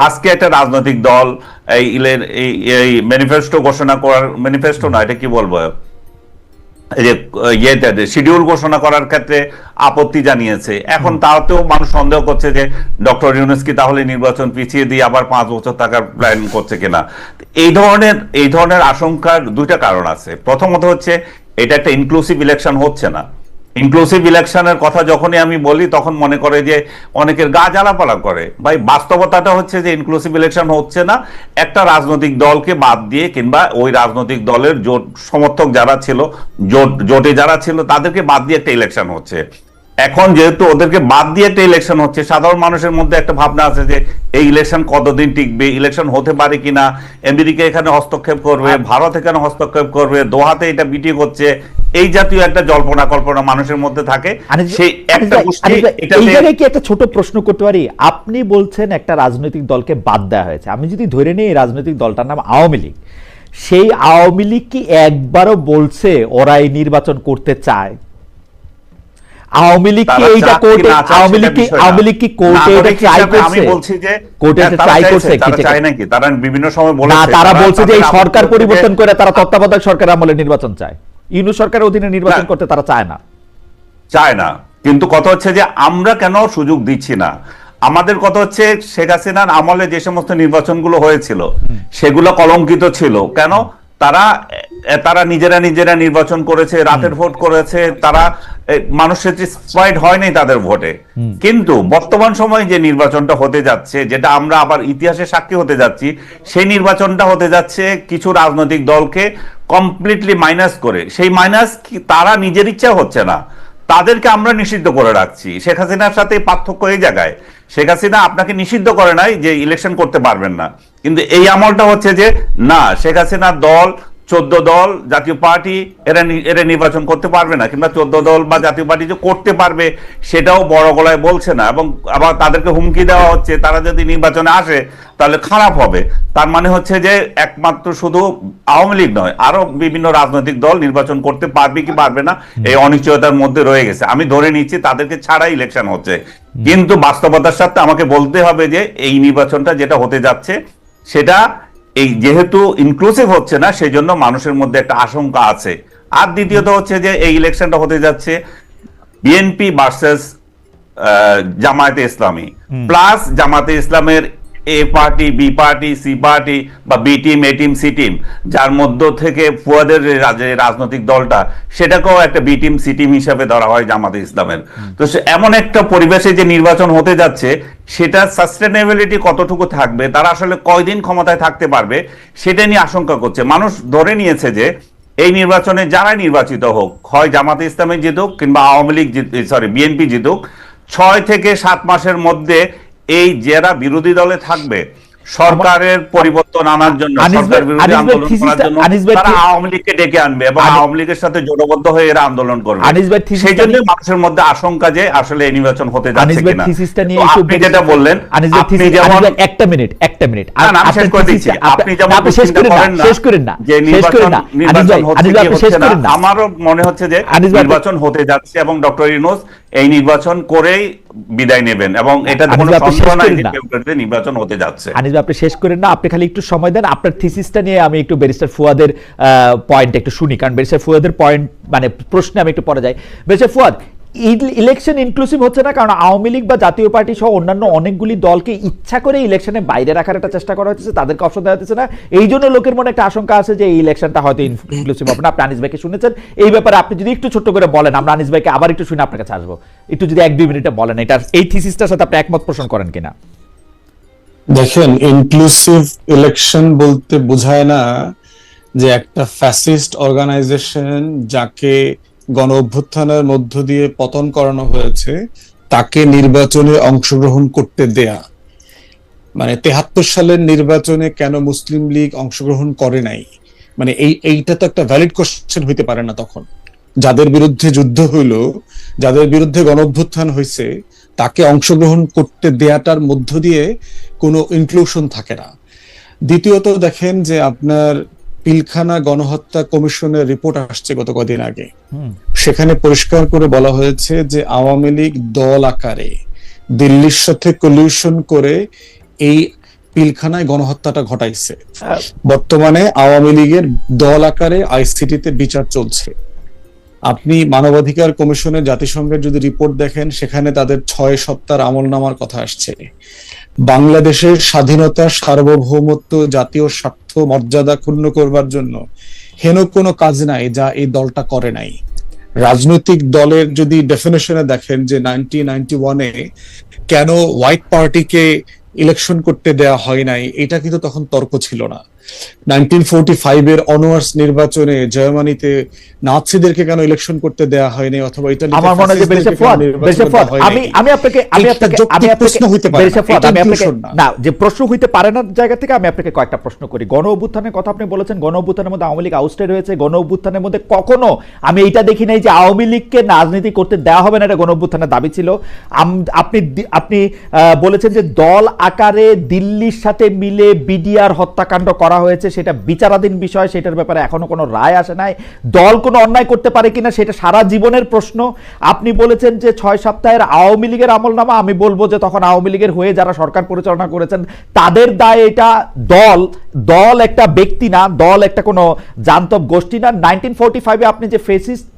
আজকে একটা রাজনৈতিক দল এই ম্যানিফেস্টো ঘোষণা করার, ম্যানিফেস্টো না, এটা কি বলবো, এই যে শিডিউল ঘোষণা করার ক্ষেত্রে আপত্তি জানিয়েছে। এখন তাতেও মানুষ সন্দেহ করছে যে ডক্টর ইউনূস কি তাহলে নির্বাচন পিছিয়ে দিয়ে আবার 5 বছর থাকার প্ল্যান করছে কিনা। এই ধরনের আশঙ্কার দুইটা কারণ আছে। প্রথমত হচ্ছে এটা একটা ইনক্লুসিভ ইলেকশন হচ্ছে না। ইনক্লুসিভ ইলেকশনের কথা যখনই আমি বলি তখন মনে করে যে অনেকের গা জ্বালাপালা করে। ভাই, বাস্তবতাটা হচ্ছে যে ইনক্লুসিভ ইলেকশন হচ্ছে না। একটা রাজনৈতিক দলকে বাদ দিয়ে কিংবা ওই রাজনৈতিক দলের জোট সমর্থক যারা ছিল, জোটে যারা ছিল, তাদেরকে বাদ দিয়ে একটা ইলেকশন হচ্ছে। এখন যেহেতু ওদেরকে বাদ দিয়ে একটা ইলেকশন হচ্ছে, সাধারণ মানুষের মধ্যে একটা ভাবনা আছে যে এই ইলেকশন কতদিন টিকবে, ইলেকশন হতে পারে কিনা, আমেরিকা এখানে হস্তক্ষেপ করবে, ভারত এখানে হস্তক্ষেপ করবে, দোহাতে এটা মিটিং হচ্ছে, এই জাতীয় একটা জল্পনা কল্পনা মানুষের মধ্যে থাকে। সেই একটা কি একটা ছোট প্রশ্ন করতে পারি? আপনি বলছেন একটা রাজনৈতিক দলকে বাদ দেওয়া হয়েছে, আমি যদি ধরে নিই এই রাজনৈতিক দলটার নাম আওয়ামী লীগ, সেই আওয়ামী লীগ কি একবারও বলছে ওরা এই নির্বাচন করতে চায়? আওয়ামী লীগ কি এইটা কোর্টে, আওয়ামী লীগ কি কোর্টে এটা ট্রাই করছে? আমি বলছি যে কোর্টে এটা ট্রাই করছে কি চায় নাকি? তারা বিভিন্ন সময় বলেছে, না তারা বলছে যে এই সরকার পরিবর্তন করে তারা তত্ত্বাবধায়ক সরকার আমলে নির্বাচন চায়, ইউনূস সরকারের অধীনে নির্বাচন করতে তারা চায় না। কিন্তু কথা হচ্ছে যে আমরা কেন সুযোগ দিচ্ছি না? আমাদের কথা হচ্ছে শেখ হাসিনার আমলে যে সমস্ত নির্বাচনগুলো হয়েছিল সেগুলো কলঙ্কিত ছিল। কেন? তারা নিজেরা নির্বাচন করেছে, রাতের ভোট করেছে, তারা মানুষ স্যাটিসফাইড হয়নি তাদের ভোটে। কিন্তু বর্তমান সময়ে যে নির্বাচনটা হতে যাচ্ছে, যেটা আমরা আবার ইতিহাসে সাক্ষী হতে যাচ্ছি, সেই নির্বাচনটা হতে যাচ্ছে কিছু রাজনৈতিক দলকে কমপ্লিটলি মাইনাস করে। সেই মাইনাস তারা নিজের ইচ্ছা হচ্ছে না, তাদেরকে আমরা নিষিদ্ধ করে রাখছি। শেখ হাসিনার সাথে পার্থক্য এই জায়গায়, শেখ হাসিনা আপনাকে নিষিদ্ধ করে নাই যে ইলেকশন করতে পারবেন না, কিন্তু এই আমলটা হচ্ছে যে না, শেখ হাসিনার দল 14 দল জাতীয় পার্টি এরা নির্বাচন করতে পারবে না, কিংবা 14 দল বা জাতীয় পার্টি যে করতে পারবে সেটাও বড় গলায় বলছে না, এবং আবার তাদেরকে হুমকি দেওয়া হচ্ছে তারা যদি নির্বাচনে আসে তাহলে খারাপ হবে। তার মানে হচ্ছে যে একমাত্র শুধু আওয়ামী লীগ নয়, আরো বিভিন্ন রাজনৈতিক দল নির্বাচন করতে পারবে কি পারবে না এই অনিশ্চয়তার মধ্যে রয়ে গেছে। আমি ধরে নিচ্ছি তাদেরকে ছাড়াই ইলেকশন হচ্ছে, কিন্তু বাস্তবতার সাথে আমাকে বলতে হবে যে এই নির্বাচনটা যেটা হতে যাচ্ছে সেটা এই যেহেতু ইনক্লুসিভ হচ্ছে না, সেই জন্য মানুষের মধ্যে একটা আশঙ্কা আছে। আর দ্বিতীয়ত হচ্ছে যে এই ইলেকশনটা হতে যাচ্ছে বিএনপি ভার্সেস জামায়াতে ইসলামী, প্লাস জামায়াতে ইসলামের A party, B party, C party বা B team, A team, C team, যার মধ্য থেকে ফুয়াদের রাজনৈতিক দলটা, সেটাকেও একটা বি টিম, সি টিম হিসাবে ধরা হয় জামাতে ইসলামের। তো এমন একটা পরিবেশে যে নির্বাচন হতে যাচ্ছে, সেটা সাস্টেনেবিলিটি কতটুকু থাকবে, তারা আসলে কয়দিন ক্ষমতায় থাকতে পারবে, সেটা নিয়ে আশঙ্কা করছে। মানুষ ধরে নিয়েছে যে এই নির্বাচনে যারা নির্বাচিত হোক, হয় জামাতে ইসলামী জিতুক কিংবা আওয়ামী লীগ বিএনপি জিতুক, 6 থেকে 7 মাসের মধ্যে এই যারা বিরোধী দলে থাকবে, সরকারের পরিবর্তন আনার জন্য, সরকার বিরোধী আন্দোলন করার জন্য তারা আওয়ামী লীগকে ডেকে আনবে এবং আওয়ামী লীগের সাথে জোটবদ্ধ হয়ে এরা আন্দোলন করবে। সেই জন্য মানুষের মধ্যে আশঙ্কা যে আসলে এই নির্বাচন হতে যাচ্ছে কিনা। আপনি যেটা বললেন, আপনি যেমন একটা মিনিট আমি শেষ করে দিচ্ছি, আপনি যেমন শেষ করেন না যে নির্বাচন হচ্ছে কি হচ্ছে না, আমারও মনে হচ্ছে যে নির্বাচন হতে যাচ্ছে এবং ডক্টর ইউনূস এই নির্বাচন করেই বিদায় নেবেন, এবং এটা কোনো সন্দেহ নাই যে নির্বাচন হতে যাচ্ছে। আপনি শেষ করেন না, আপনি খালি একটু সময় দেন। আপনার থিসিসটা নিয়ে আমি একটু ব্যারিস্টার ফুয়াদের পয়েন্ট একটু শুনি, কারণ ব্যারিস্টার ফুয়াদের পয়েন্ট মানে প্রশ্নে আমি একটু পরে যাই। ব্যারিস্টার ফুয়াদ, ইলেকশন ইনক্লুসিভ হচ্ছে না কারণ আওয়ামী লীগ বা জাতীয় পার্টি সহ অন্যান্য অনেকগুলি দলকে ইচ্ছা করে ইলেকশনে বাইরে রাখার একটা চেষ্টা করা হচ্ছে, তাদেরকে অপশন দেওয়া হচ্ছে না। এই জন্য লোকের মনে একটা আশঙ্কা আছে যে এই ইলেকশনটা হয়তো ইনক্লুসিভ হবে না। আপনি আনিস ভাইকে শুনেছেন এই ব্যাপারে, আপনি যদি একটু ছোট্ট করে বলেন, আমরা আনিস ভাইকে আবার একটু শুনে আপনার কাছে আসবো, একটু যদি 1-2 মিনিটে বলেন এটা এই থিসিসটার সাথে আপনি একমত পোষণ করেন কিনা। দেখেন, ইনক্লুসিভ ইলেকশন বলতে বোঝায় না যে একটা ফ্যাসিস্ট অর্গানাইজেশন যাকে গণ অভ্যুত্থানের মধ্য দিয়ে পতন করানো হয়েছে তাকে নির্বাচনে অংশগ্রহণ করতে দেয়া। মানে 73 সালের নির্বাচনে কেন মুসলিম লীগ অংশগ্রহণ করে নাই, মানে এইটা তো একটা ভ্যালিড কোশ্চেন হইতে পারে না। তখন যাদের বিরুদ্ধে যুদ্ধ হইলো, যাদের বিরুদ্ধে গণ অভ্যুত্থান হয়েছে, তাকে অংশগ্রহণ করতে দেয়াটার মধ্য দিয়ে কোনো ইনক্লুশন থাকে না। দ্বিতীয়ত দেখেন যে আপনার পিলখানা গণহত্যা কমিশনের রিপোর্ট আসছে গত কদিন আগে, সেখানে পরিষ্কার করে বলা হয়েছে যে আওয়ামী লীগ দল আকারে দিল্লির সাথে কলিউশন করে এই পিলখানায় গণহত্যাটা ঘটাইছে। বর্তমানে আওয়ামী লীগের দল আকারে আইসিটিতে বিচার চলছে। আপনি মানবাধিকার কমিশনের জাতিসংঘের যদি রিপোর্ট দেখেন, সেখানে তাদের 6 সপ্তাহের আমলনামার কথা আসছে। বাংলাদেশের স্বাধীনতা, সার্বভৌমত্ব, জাতীয় স্বার্থ, মর্যাদা ক্ষুণ্ণ করবার জন্য হেন কোনো কাজ নাই যা এই দলটা করে নাই। রাজনৈতিক দলের যদি ডেফিনেশনে দেখেন যে 1991-এ কেন হোয়াইট পার্টিকে ইলেকশন করতে দেয়া হয় নাই, এটা কিন্তু তখন তর্ক ছিল না। 1945-এর অনওয়ার্স নির্বাচনে জার্মানিতে নাৎসিদেরকে কেন ইলেকশন করতে দেয়া হয়নি, অথবা ইতালিতে আমার মনে হয় যে ব্যারিস্টার ফুয়াদ আমি আপনাকে না যে প্রশ্ন হইতে পারে না জায়গা থেকে আমি আপনাকে কয়েকটা প্রশ্ন করি। গণ অভ্যুত্থানের কথা আপনি বলেছেন, গণ অভ্যুত্থানের মধ্যে আওয়ামী লীগ আউটস্টেড হয়েছে। গণ অভ্যুত্থানের মধ্যে কখনো আমি এইটা দেখি নাই যে আওয়ামী লীগকে রাজনীতি করতে দেওয়া হবে না, এটা গণ অভ্যুত্থানের দাবি ছিল। আপনি বলেছেন যে দল আকারে দিল্লির সাথে মিলে বিডিআর হত্যাকাণ্ড করা হয়েছে, সেটা বিচারাধীন বিষয়, সেটার ব্যাপারে এখনো কোনো রায় আসে নাই। দল কোনো অন্যায় করতে পারে কিনা সেটা সারা জীবনের প্রশ্ন। আপনি বলেছেন যে 6 সপ্তাহের আওয়ামী লীগের আমলনামা, আমি বলবো যে তখন আওয়ামী লীগের হয়ে যারা সরকার পরিচালনা করেছেন তাদের দায় এটা। দল একটা ব্যক্তি না, দল একটা কোনো জান্তব গোষ্ঠী না। 1945-এ আপনি যে ফেসিস্ট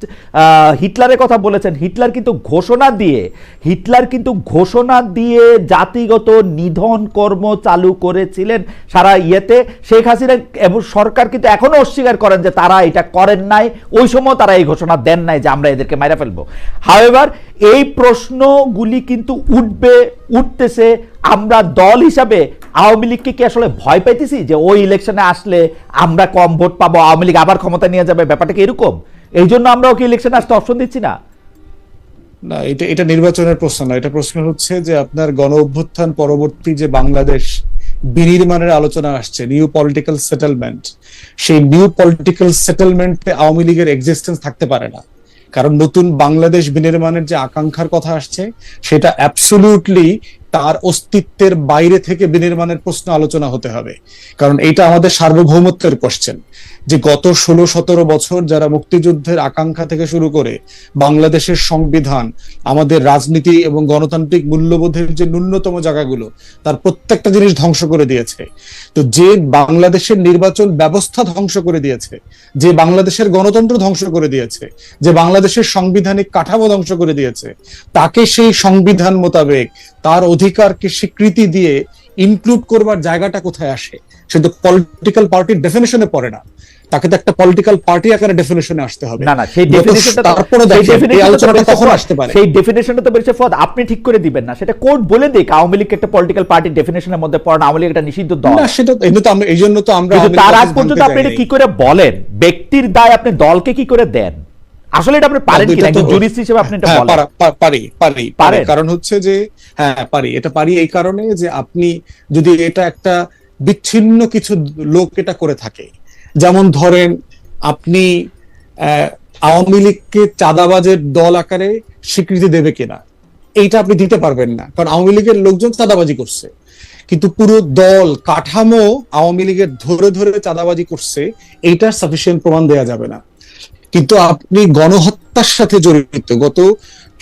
হিটলারের কথা বলেছেন, হিটলার কিন্তু ঘোষণা দিয়ে জাতিগত নিধন কর্ম চালু করেছিলেন সারা ইয়েতে। শেখ শেখ হাসিনা এবং সরকার কিন্তু এখনো অস্বীকার করেন যে তারা এটা করেন নাই, ওই সময় তারা এই ঘোষণা দেন নাই যে আমরা এদেরকে মাইরা ফেলবো। হাউএভার এই প্রশ্নগুলি কিন্তু উঠতেছে। আমরা দল হিসাবে আওয়ামী লীগকে কি আসলে ভয় পাইতেছি যে ওই ইলেকশনে আসলে আমরা কম ভোট পাবো, আওয়ামী লীগ আবার ক্ষমতা নিয়ে যাবে, ব্যাপারটা কি এরকম? এই জন্য আমরা ওকে ইলেকশনে আসতে অপশন দিচ্ছি না? না, এটা নির্বাচনের প্রশ্ন না। এটা প্রশ্ন হচ্ছে যে আপনার গণ অভ্যুত্থান পরবর্তী যে বাংলাদেশ বিনির্মাণের আলোচনা আসছে, নিউ পলিটিক্যাল সেটেলমেন্ট, সেই নিউ পলিটিক্যাল সেটেলমেন্টে আওয়ামী লীগের এক্সিস্টেন্স থাকতে পারে না। কারণ নতুন বাংলাদেশ বিনির্মাণের যে আকাঙ্ক্ষার কথা আসছে সেটা অ্যাবসলিউটলি তার অস্তিত্বের বাইরে থেকে বিনির্মাণের প্রশ্ন আলোচনা হতে হবে। কারণ এটা আমাদের সার্বভৌমত্বের কোশ্চেন, যে গত 16-17 বছর যারা মুক্তিযুদ্ধের আকাঙ্ক্ষা থেকে শুরু করে বাংলাদেশের সংবিধান, আমাদের রাজনীতি এবং গণতান্ত্রিক মূল্যবোধের যে ন্যূনতম জায়গাগুলো, তার প্রত্যেকটা জিনিস ধ্বংস করে দিয়েছে। তো যে বাংলাদেশের নির্বাচন ব্যবস্থা ধ্বংস করে দিয়েছে, যে বাংলাদেশের গণতন্ত্র ধ্বংস করে দিয়েছে, যে বাংলাদেশের সাংবিধানিক কাঠামো ধ্বংস করে দিয়েছে, তাকে সেই সংবিধান মোতাবেক তার অধিকারকে স্বীকৃতি দিয়ে ইনক্লুড করবার জায়গাটা কোথায় আসে? সে তো পলিটিক্যাল পার্টির ডেফিনেশনে পড়ে না, তাকে তো একটা পলিটিক্যাল পার্টি আকারে ডেফিনেশনে আসতে হবে। না না, সেই ডেফিনিশনটা তারপরে দেখেন এই আলোচনাটা কখন আসতে পারে। সেই ডেফিনিশনটা তো বেরিয়েছে ফদ, আপনি ঠিক করে দিবেন না, সেটা কোর্ট বলে দেখ আওয়ামী লীগ একটা পলিটিক্যাল পার্টি ডেফিনিশনের মধ্যে পড়ে না, আওয়ামী লীগ একটা নিষিদ্ধ দল না। সেটা তো আমরা এই জন্য তো আমরা তার আগ পর্যন্ত আপনি এটা কি করে বলেন? ব্যক্তির দায় আপনি দলকে কি করে দেন? আসলে এটা আপনি পারেন কি? একজন জুরিস্ট হিসেবে আপনি এটা বলেন। পারি, কারণ হচ্ছে যে হ্যাঁ পারি, এটা পারি এই কারণে যে আপনি যদি এটা একটা বিচ্ছিন্ন কিছু লোক এটা করে থাকে, যেমন ধরেন আপনি আওয়ামী লীগকে চাঁদাবাজের দল আকারে স্বীকৃতি দেবে কিনা, এইটা আপনি দিতে পারবেন না, কারণ আওয়ামী লীগের লোকজন চাঁদাবাজি করছে। কিন্তু পুরো দল কাঠামো আওয়ামী লীগের ধরে ধরে চাঁদাবাজি করছে, এইটার সাফিসিয়েন্ট প্রমাণ দেওয়া যাবে না। কিন্তু আপনি গণহত্যার সাথে জড়িত, গত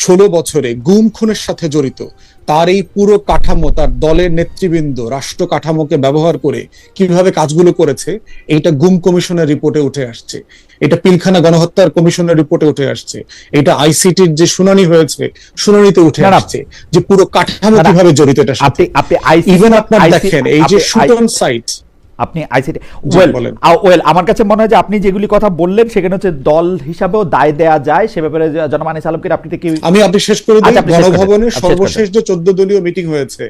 16 বছরে গুম খুনের সাথে জড়িত, তার এই পুরো কাঠামো, তার দলের নেতৃবৃন্দ রাষ্ট্র কাঠামোকে ব্যবহার করে কিভাবে কাজগুলো করেছে, এইটা গুম কমিশনের রিপোর্টে উঠে আসছে, এটা পিলখানা গণহত্যার কমিশনের রিপোর্টে উঠে আসছে, এটা আইসিটির যে শুনানি হয়েছে শুনানিতে উঠে আসছে, যে পুরো কাঠামো কিভাবে জড়িত এটার সাথে। ইভেন আপনার দেখেন এই যে শুট অন সাইট, আপনি আইসিটি ওয়েল আমার কাছে মনে হয় যে আপনি যেগুলি কথা বললেন সেখানে হচ্ছে দল হিসাবেও দায় দেয়া যায়, সে ব্যাপারে জনাব আনিস আলমগীর আপনি কি আপনি শেষ করে দিন। গণভবনের সর্বশেষ যে 14 দলীয় মিটিং হয়েছে,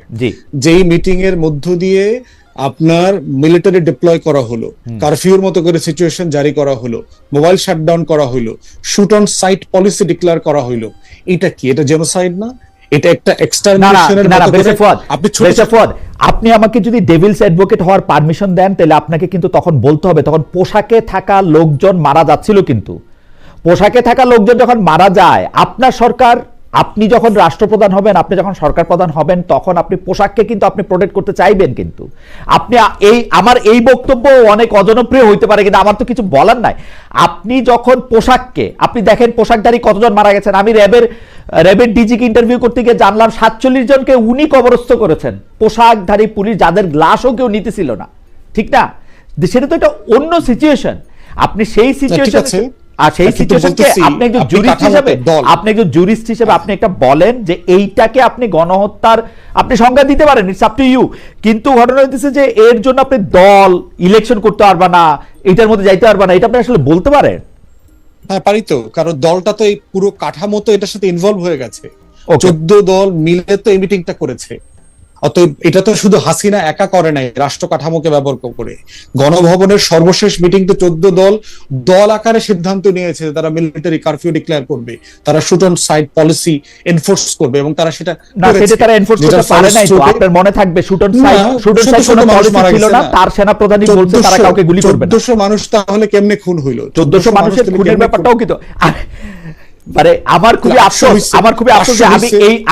যেই মিটিং এর মধ্য দিয়ে আপনার মিলিটারি ডিপ্লয় করা হলো, কারফিউর মতো করে সিচুয়েশন জারি করা হলো, মোবাইল শাটডাউন করা হলো, shoot on sight policy declare করা হলো, এটা কি? এটা জেনোসাইড না? এটা একটা এক্সটারমিনেশনের মতো করে আপনি আমাকে যদি ডেভিলস অ্যাডভোকেট হওয়ার পারমিশন দেন, তাহলে আপনাকে কিন্তু তখন বলতে হবে তখন পোশাকে থাকা লোকজন মারা যাচ্ছিল, কিন্তু পোশাকে থাকা লোকজন যখন মারা যায়, আপনার সরকার, আপনি যখন রাষ্ট্রপ্রধান হবেন, আপনি যখন সরকার প্রধান হবেন, তখন আপনি পোশাককে কিন্তু আপনি প্রোটেক্ট করতে চাইবেন। কিন্তু আপনি আমার এই বক্তব্য অনেক অজনপ্রিয় হইতে পারে, কিন্তু আমার তো কিছু বলার নাই। আপনি যখন পোশাককে, আপনি দেখেন পোশাকধারী কতজন মারা গেছেন। আমি র্যাবের ডিজিকে ইন্টারভিউ করতে গিয়ে জানলাম 47 জনকে উনি কবরস্থ করেছেন, পোশাকধারী পুলিশ, যাদের গ্লাসও কেউ নিতেছিল না। ঠিক না? সেটা তো একটা অন্য সিচুয়েশন। আপনি সেই সিচুয়েশন, আর সেই সিচুয়েশনকে আপনি একজন জুরিস্ট হিসেবে আপনি একটা বলেন যে এইটাকে আপনি গণহত্যার আপনি সংজ্ঞা দিতে পারেন, ইটস আপ টু ইউ। কিন্তু ঘটনা হইতেছে যে এর জন্য আপনি দল ইলেকশন করতে পারবা না, এটার মধ্যে যাইতে পারবা না, এটা আপনি আসলে বলতে পারেন? হ্যাঁ পারি তো, কারণ দলটা তো এই পুরো কাঠামো তো এটার সাথে ইনভলভ হয়ে গেছে। 14 দল মিলে তো এই মিটিংটা করেছে। অতএব এটা তো শুধু হাসিনা একা করে নাই, রাষ্ট্র কাঠামোকে ব্যবহার করে। গণভবনের সর্বশেষ মিটিং তো 14 দল আকারে সিদ্ধান্ত নিয়েছে তারা মিলিটারি কারফিউ ডিক্লেয়ার করবে, তারা shoot on sight policy enforce করবে, এবং তারা সেটা তারা এনফোর্স করতে পারে নাই। তো আপনার মনে থাকবে শুট অন সাইট কোনো পলিসি ছিল না, তার সেনাপ্রধানই বলছে তারা কাউকে গুলি করবে না। 1400 মানুষ তাহলে কেমনে খুন হইলো? 1400 মানুষের খুনের ব্যাপারটাও কিন্তু মানে আমার খুবই আফসোস যে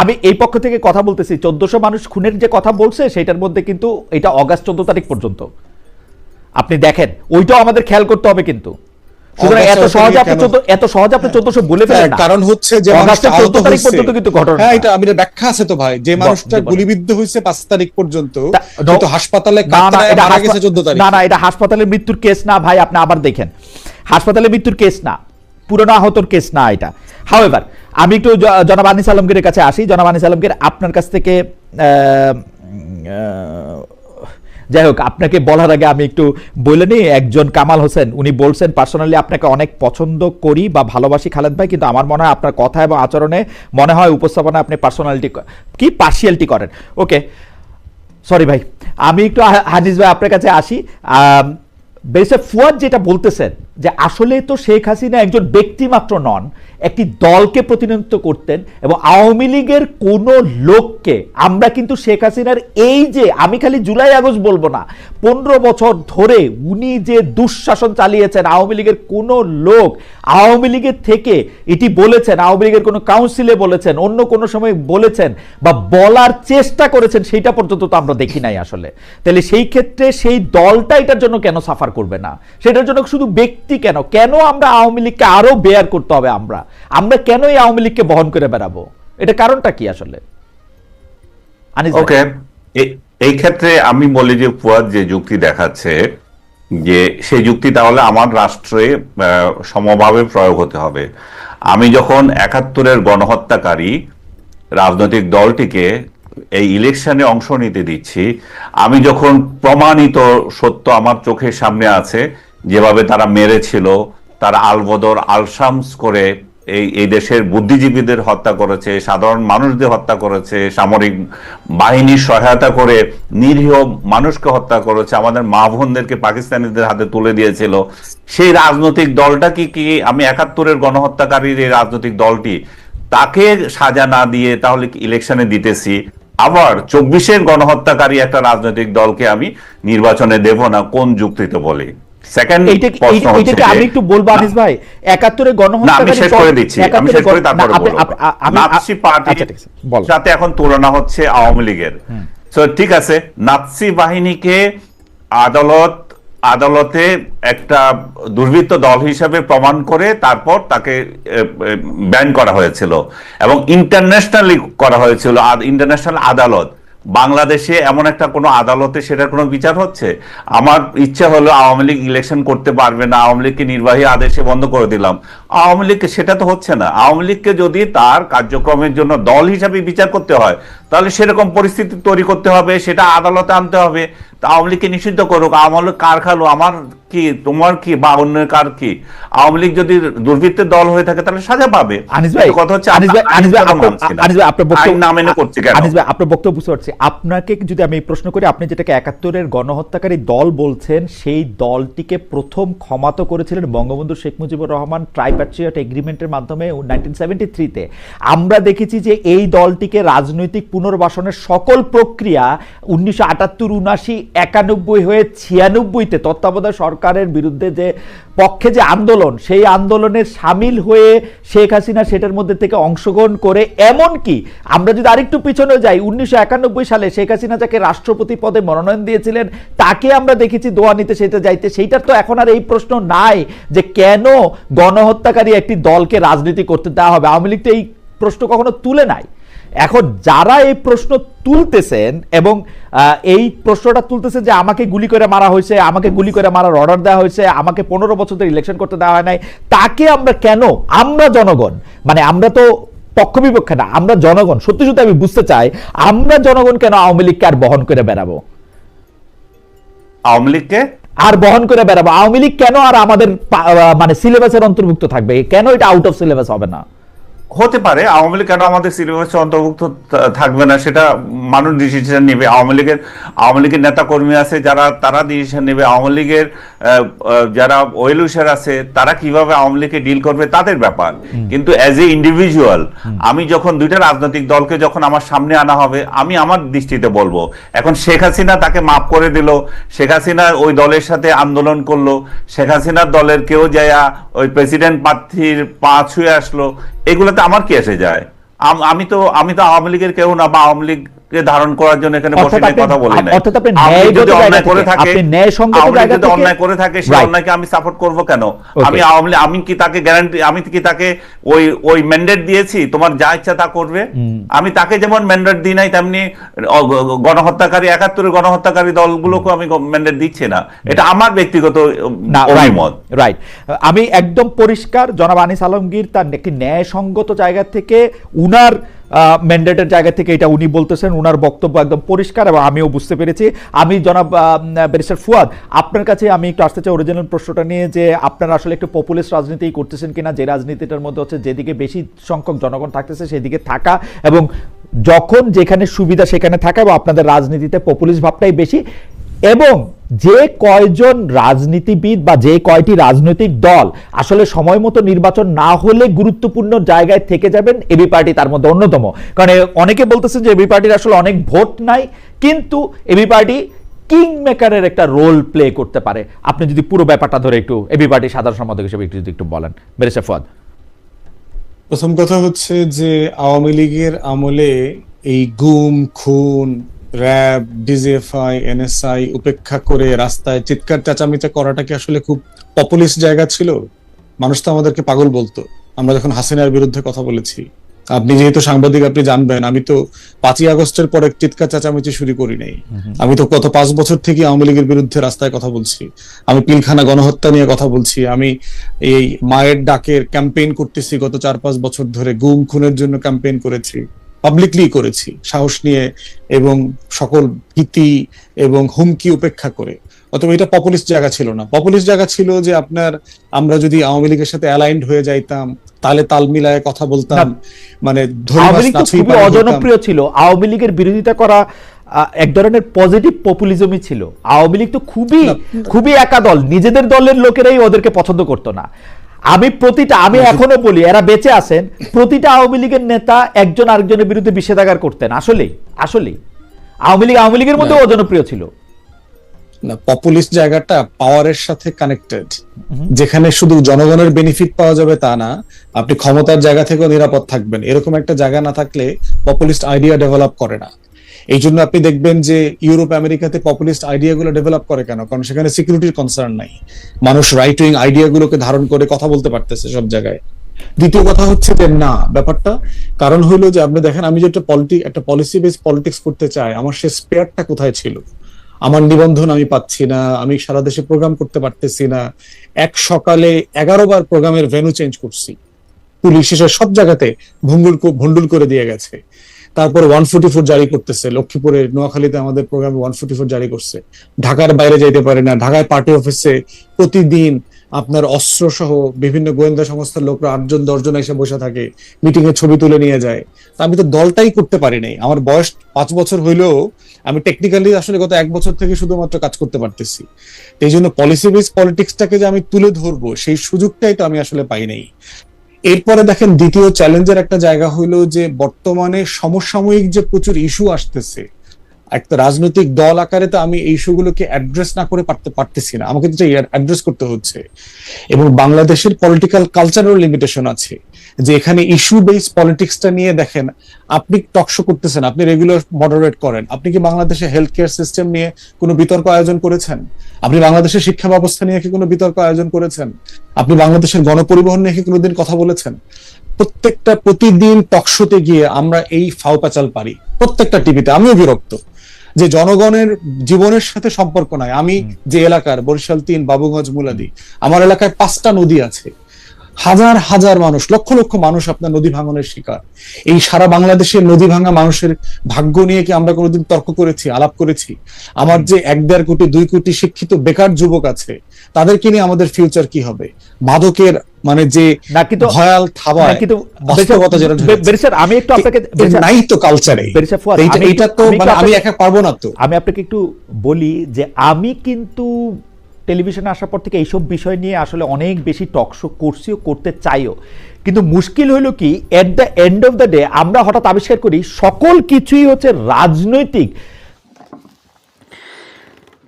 আমি এই পক্ষ থেকে কথা বলতেছি। 1400 মানুষ খুনের যে কথা বলছে সেটার মধ্যে কিন্তু এটা অগাস্ট 14 তারিখ পর্যন্ত আপনি দেখেন, ওইটাও আমাদের খেয়াল করতে হবে। কিন্তু সুতরাং এত সহজে আপনি 1400 বলে ফেলেন না, কারণ হচ্ছে যে অগাস্ট 14 তারিখ পর্যন্ত কিন্তু ঘটনা। হ্যাঁ, এটা আমি ব্যাখ্যা আছে তো ভাই, যে মানুষটা গুলিবিদ্ধ হয়েছে 5 তারিখ পর্যন্ত, কিন্তু হাসপাতালে কাতরায় মারা গেছে 14 তারিখ। না, এটা হাসপাতালের মৃত্যুর কেস না ভাই, আপনি আবার দেখেন, হাসপাতালের মৃত্যুর কেস না, পুরনো আহতর কেস না এটা। হাউএভার আমি একটু জনাব আনিস আলমগীরের কাছে আসি। জনাব আনিস আলমগীর, আপনার কাছ থেকে যাই হোক, আপনাকে বলার আগে আমি একটু বলে নিই, একজন কামাল হোসেন উনি বলছেন পার্সোনালি আপনাকে অনেক পছন্দ করি বা ভালোবাসি খালেদ ভাই, কিন্তু আমার মনে হয় আপনার কথা এবং আচরণে মনে হয় উপস্থাপনা আপনি পার্সিয়ালিটি করেন। ওকে, সরি ভাই, আমি একটু হানিস ভাই আপনার কাছে আসি। ব্যারিস্টার ফুয়াদ যেটা বলতেছেন যে আসলে তো শেখ হাসিনা একজন ব্যক্তি মাত্র নন, একটি দলকে প্রতিনিধিত্ব করতেন, এবং আওয়ামী লীগের কোন লোককে আমরা কিন্তু শেখ হাসিনার এই যে, আমি খালি জুলাই আগস্ট বলবো না, 15 বছর ধরে উনি যে দুঃশাসন চালিয়েছেন, আওয়ামী লীগের কোন লোক আওয়ামী লীগের থেকে এটি বলেছেন, আওয়ামী লীগের কোনো কাউন্সিলে বলেছেন, অন্য কোনো সময় বলেছেন বা বলার চেষ্টা করেছেন, সেইটা পর্যন্ত তো আমরা দেখি নাই আসলে। তাহলে সেই ক্ষেত্রে সেই দলটা এটার জন্য কেন সাফার করবে না? সেটার জন্য শুধু ব্যক্তি কেন কেন আমরা আওয়ামী লীগকে আরো বেয়ার করতে হবে? আমরা কেন এই আওয়ামী লীগকে বহন করে বেড়াবো? এটা কারণটা কি আসলে? ওকে, এই ক্ষেত্রে আমি বলি যে ফুয়াদ যে যুক্তি দেখাচ্ছে, যে সেই যুক্তি তাহলে আমার রাষ্ট্রে সমভাবে প্রয়োগ হতে হবে। আমি যখন 71-এর গণহত্যাকারী রাজনৈতিক দলটিকে এই ইলেকশনে অংশ নিতে দিচ্ছি, আমি যখন প্রমাণিত সত্য আমার চোখের সামনে আছে, যেভাবে তারা মেরেছিল, তারা আলবদর আলশামস করে এই দেশের বুদ্ধিজীবীদের হত্যা করেছে, সাধারণ মানুষদের হত্যা করেছে, সামরিক বাহিনীর সহায়তা করে নিরীহ মানুষকে হত্যা করেছে, আমাদের মা বোনদেরকে পাকিস্তানিদের হাতে তুলে দিয়েছিল, সেই রাজনৈতিক দলটা কি আমি 71-এর গণহত্যাকারীর এই রাজনৈতিক দলটি তাকে সাজা না দিয়ে তাহলে ইলেকশনে দিতেছি, আবার 24-এর গণহত্যাকারী একটা রাজনৈতিক দলকে আমি নির্বাচনে দেব না, কোন যুক্তিতে বলি? সেকেন্ড প্রশ্ন হচ্ছে, আমি একটু বলবো আনিস ভাই, 71-এর গণহত্যাকারী, আমি শেষ করে দিচ্ছি, আমি শেষ করে তারপরে বলবো। নাৎসি পার্টির সাথে এখন তুলনা হচ্ছে আওয়ামী লীগের। সো ঠিক আছে, নাৎসি বাহিনীকে আদালতে একটা দুর্বৃত্ত দল হিসেবে প্রমাণ করে তারপর তাকে ব্যান করা হয়েছিল, এবং ইন্টারন্যাশনালি করা হয়েছিল। ইন্টারন্যাশনাল আদালত, বাংলাদেশে এমন একটা কোনো আদালতে সেটার কোনো বিচার হচ্ছে? আমার ইচ্ছা হলো আওয়ামী লীগ ইলেকশন করতে পারবে না, আওয়ামী লীগকে নির্বাহী আদেশে বন্ধ করে দিলাম, আওয়ামী লীগকে, সেটা তো হচ্ছে না। আওয়ামী লীগকে যদি তার কার্যক্রমের জন্য দল হিসাবে বিচার করতে হয়, তাহলে সেরকম পরিস্থিতি তৈরি করতে হবে, সেটা আদালতে আনতে হবে। আওয়ামী লীগকে নিষিদ্ধ করুক, আওয়ামী লীগ কার খালো, আমার কি, তোমার কি, বা অন্যের কার কি? আওয়ামী লীগ যদি দুর্বৃত্তের দল হয়ে থাকে তাহলে সাজা পাবে। কথা হচ্ছে আপনার বক্তব্য বুঝতে পারছি। আপনাকে যদি আমি প্রশ্ন করি, আপনি যেটাকে 71-এর গণহত্যাকারী দল বলছেন, সেই দলটিকে প্রথম ক্ষমা তো করেছিলেন বঙ্গবন্ধু শেখ মুজিবুর রহমান ট্রাইপ্যাট্রিয়ট এগ্রিমেন্টের মাধ্যমে 1973-তে। আমরা দেখেছি যে এই দলটিকে রাজনৈতিক পুনর্বাসনের সকল প্রক্রিয়া 1978, 79, 91 হয়ে 96-তে তত্ত্বাবধায়ক সরকারের বিরুদ্ধে যে পক্ষে যে আন্দোলন, সেই আন্দোলনের সামিল হয়ে শেখ হাসিনা সেটার মধ্যে থেকে অংশগ্রহণ করে, এমনকি আমরা যদি আরেকটু পিছনে যাই, 1991 সালে শেখ হাসিনা যাকে রাষ্ট্রপতি পদে মনোনয়ন দিয়েছিলেন, তাকে আমরা দেখেছি দোয়া নিতে সেটা যাইতে। সেইটার তো এখন আর এই প্রশ্ন নাই যে কেন গণহত্যাকারী একটি দলকে রাজনীতি করতে দেওয়া হবে। আওয়ামী লীগ তো এই প্রশ্ন কখনো তুলে নাই। এখন যারা এই প্রশ্ন তুলতেছেন এবং এই প্রশ্নটা তুলতেছেন যে আমাকে গুলি করে মারা হয়েছে, আমাকে গুলি করে মারার অর্ডার দেওয়া হয়েছে, আমাকে 15 বছর ধরে ইলেকশন করতে দেওয়া হয় নাই, তাকে আমরা কেন, আমরা জনগণ, মানে আমরা তো পক্ষ বিপক্ষে না, আমরা জনগণ, সত্যি সত্যি আমি বুঝতে চাই, আমরা জনগণ কেন আওয়ামী লীগকে আর বহন করে বেড়াবো? আওয়ামী লীগকে আর বহন করে বেড়াবো? আওয়ামী লীগ কেন আর আমাদের মানে সিলেবাসের অন্তর্ভুক্ত থাকবে? কেন এটা আউট অফ সিলেবাস হবে না? হতে পারে আওয়ামী লীগ কেন আমাদের সিলেবাসে অন্তর্ভুক্ত থাকবে না, সেটা মানুষ ডিসিশন নেবে। আওয়ামী লীগের নেতা কর্মী আছে যারা, তারা ডিসিশন নেবে। আওয়ামী লীগের যারা ওয়েলউইশার আছে তারা কিভাবে আওয়ামী লীগকে ডিল করবে তাদের ব্যাপার। কিন্তু অ্যাজ এ ইন্ডিভিজুয়াল আমি যখন দুইটা রাজনৈতিক দলকে যখন আমার সামনে আনা হবে, আমি আমার দৃষ্টিতে বলবো, এখন শেখ হাসিনা তাকে মাফ করে দিল, শেখ হাসিনা ওই দলের সাথে আন্দোলন করলো, শেখ হাসিনার দলের কেউ যায় ওই প্রেসিডেন্ট প্রার্থীর পা ছুঁয়ে আসলো, এগুলোতে আমার কি এসে যায়? আমি তো আওয়ামী লীগের কেউ না, বা আওয়ামী লীগকে ধারণ করার জন্য এখানে বসে কথা বলি না। যদি অন্যায় করে থাকে সেই অন্যায়কে আমি সাপোর্ট করব কেন? আমি কি তাকে গ্যারান্টি, আমি কি তাকে ওই ম্যান্ডেট দিয়েছি তোমার যা ইচ্ছা তা করবে? আমি তাকে যেমন ম্যান্ডেট দিই নাই, তেমনি গণহত্যাকারী 71-এর গণহত্যাকারী দলগুলোকে আমি ম্যান্ডেট দিচ্ছি না। এটা আমার ব্যক্তিগত অভিমত। রাইট, আমি একদম পরিষ্কার, জনাব আনিস আলমগীর তার একটি ন্যায়সঙ্গত জায়গা থেকে উনার ম্যান্ডেটের জায়গা থেকে এটা উনি বলতেছেন, উনার বক্তব্য একদম পরিষ্কার এবং আমিও বুঝতে পেরেছি। আমি জনাব ব্যারিস্টার ফুয়াদ, আপনার কাছে আমি একটু আসতে চাই অরিজিনাল প্রশ্নটা নিয়ে, যে আপনারা আসলে একটু পপুলিস্ট রাজনীতি করতেছেন কিনা, যে রাজনীতিটার মধ্যে হচ্ছে যেদিকে বেশি সংখ্যক জনগণ থাকতেছে সেদিকে থাকা, এবং যখন যেখানে সুবিধা সেখানে থাকা, এবং আপনাদের রাজনীতিতে পপুলিস্ট ভাবটাই বেশি, এবং যে কয়জন রাজনীতিবিদ বা যে কয়টি রাজনৈতিক দল আসলে সময় মতো নির্বাচন না হলে গুরুত্বপূর্ণ জায়গায় থেকে যাবেন, এবি পার্টি তার মধ্যে অন্যতম। কারণ অনেকে বলতেছেন যে এবি পার্টির আসলে অনেক ভোট নাই, কিন্তু এবি পার্টি কিং মেকারের একটা রোল প্লে করতে পারে। আপনি যদি পুরো ব্যাপারটা ধরে একটু এবি পার্টির সাধারণ সম্পাদক হিসেবে একটু বলেন ব্যারিস্টার ফুয়াদ। প্রথম কথা হচ্ছে যে আওয়ামী লীগের আমলে এই গুম খুন, র্যাব, ডিজিএফআই, এনএসআই উপেক্ষা করে রাস্তায় চিৎকার চেঁচামেচি করাটা কি আসলে খুব পপুলিস্ট জায়গা ছিল? মানুষ তো আমাদেরকে পাগল বলতো আমরা যখন হাসিনার বিরুদ্ধে কথা বলেছি। আপনি যেহেতু সাংবাদিক, আপনি জানবেন আমি তো 5ই আগস্টের পরে চিৎকার চেঁচামেচি শুরু করি নাই। আমি তো গত 5 বছর থেকে আওয়ামী লীগের বিরুদ্ধে রাস্তায় কথা বলছি। আমি পিলখানা গণহত্যা নিয়ে কথা বলছি। আমি এই মায়ের ডাকের ক্যাম্পেইন করতেছি গত 4-5 বছর ধরে। গুম খুনের জন্য ক্যাম্পেইন করেছি, পাবলিকলি করেছি, সাহস নিয়ে এবং সকল ভীতি এবং হুমকি উপেক্ষা করে। অথবা এটা পপুলিস্ট জায়গা ছিল না। পপুলিস্ট জায়গা ছিল যে আমরা যদি আওয়ামী লীগের সাথে অ্যালাইন্ড হয়ে যাইতাম, তাহলে তাল মিলায় কথা বলতাম, মানে আওয়ামী লীগ তো খুবই অজনপ্রিয় ছিল। আওয়ামী লীগের বিরোধিতা করা এক ধরনের পজিটিভ পপুলিজমই ছিল। আওয়ামী লীগ তো খুবই একা দল, নিজেদের দলের লোকেরাই ওদেরকে পছন্দ করতো না। আমি এখনো বলি, এরা বেঁচে আছেন, প্রতিটা আওয়ামী লীগের নেতা একজন আরেকজনের বিরুদ্ধে বিষেধাগার করতেন। আসলেই আওয়ামী লীগের মধ্যে অজনপ্রিয় ছিল না। পপুলিস্ট জায়গাটা পাওয়ারের সাথে কানেক্টেড, যেখানে শুধু জনগণের বেনিফিট পাওয়া যাবে তা না, আপনি ক্ষমতার জায়গা থেকেও নিরাপদ থাকবেন, এরকম একটা জায়গা না থাকলে পপুলিস্ট আইডিয়া ডেভেলপ করে না। এই জন্য আপনি দেখবেন যে ইউরোপ আমেরিকাতে পপুলিস্ট আইডিয়া গুলো ডেভেলপ করে কেন? কারণ সেখানে সিকিউরিটির কনসার্ন নাই। মানুষ রাইট উইং আইডিয়া গুলোকে ধারণ করে কথা বলতে পারতেছে সব জায়গায়। দ্বিতীয় কথা হচ্ছে যে না, ব্যাপারটা কারণ হইলো যে আপনি দেখেন, আমি যে একটা পলিসি বেস পলিটিক্স করতে চাই, আমার সে স্পেয়ারটা কোথায় ছিল? আমার নিবন্ধন আমি পাচ্ছি না, আমি সারা দেশে প্রোগ্রাম করতে পারতেছি না। এক সকালে 11 বার প্রোগ্রামের ভেন্যু চেঞ্জ করছি, পুলিশ এসে সব জায়গাতে ভন্ডুল করে দিয়ে গেছে। তারপরে 144 জারি করতেছে, লক্ষ্মীপুরে নোয়াখালীতে আমাদের প্রোগ্রামে 144 জারি করছে। ঢাকার বাইরে যাইতে পারে না। ঢাকায় পার্টি অফিসে প্রতিদিন আপনার অস্ত্র সহ বিভিন্ন গোয়েন্দা সংস্থার লোকরা 8-10 জন এসে বসে থাকে, মিটিং এ ছবি তুলে নিয়ে যায়। আমি তো দলটাই করতে পারি নাই। আমার বয়স 5 বছর হইলেও আমি টেকনিক্যালি আসলে গত 1 বছর থেকে শুধুমাত্র কাজ করতে পারতেছি। এই জন্য পলিসি বেস পলিটিক্সটাকে যে আমি তুলে ধরবো, সেই সুযোগটাই তো আমি আসলে পাই নাই। এরপরে দেখেন, দ্বিতীয় চ্যালেঞ্জের একটা জায়গা হইলো যে বর্তমানে সমসাময়িক যে প্রচুর ইস্যু আসতেছে, একটা রাজনৈতিক দল আকারে তো আমি এই ইস্যুগুলোকে অ্যাড্রেস না করে পারতেছি না, আমাকে তো অ্যাড্রেস করতে হচ্ছে। এবং বাংলাদেশের পলিটিক্যাল কালচারের লিমিটেশন আছে, যে এখানে ইস্যু বেস পলিটিক্সটা নিয়ে দেখেন, আপনি টকশো করতেছেন, আপনি রেগুলার মডারেট করেন, আপনি কি বাংলাদেশের হেলথ কেয়ার সিস্টেম নিয়ে কোনো বিতর্ক আয়োজন করেছেন? আপনি বাংলাদেশের শিক্ষা ব্যবস্থা নিয়ে কি কোনো বিতর্ক আয়োজন করেছেন? আপনি বাংলাদেশের গণপরিবহন নিয়ে কি কোনোদিন কথা বলেছেন? প্রতিদিন টকশোতে গিয়ে আমরা এই ফাও প্যাচাল পারি, প্রত্যেকটা টিভিতে। আমিও বিরক্ত যে জনগণের জীবনের সাথে সম্পর্ক নাই। আমি যে এলাকার, বরিশাল 3 বাবুগঞ্জ মুলাদি, আমার এলাকায় 5টা নদী আছে, হাজার হাজার মানুষ, লক্ষ লক্ষ মানুষ আপনার নদী ভাঙনের শিকার। এই সারা বাংলাদেশের নদী ভাঙা মানুষের ভাগ্য নিয়ে কি আমরা কোনোদিন তর্ক করেছি, আলাপ করেছি? আমার যে 1-1.5 কোটি 2 কোটি শিক্ষিত বেকার যুবক আছে, তাদেরকে নিয়ে আমাদের ফিউচার কি হবে? মাদকের মানে যে ভয়াল থাবায় বাস্তবতা যেটা আমি একটু আপনাকে নাই তো কালচারে, এটা তো মানে আমি একা পারবো না। তো আমি আপনাকে একটু বলি যে আমি কিন্তু টেলিভিশনে আসার পর থেকে এইসব বিষয় নিয়ে আসলে অনেক বেশি টকশো করছিও, করতে চাইও, কিন্তু মুশকিল হইল কি, at the end of the day আমরা হঠাৎ আবিষ্কার করি সকল কিছুই হচ্ছে রাজনৈতিক।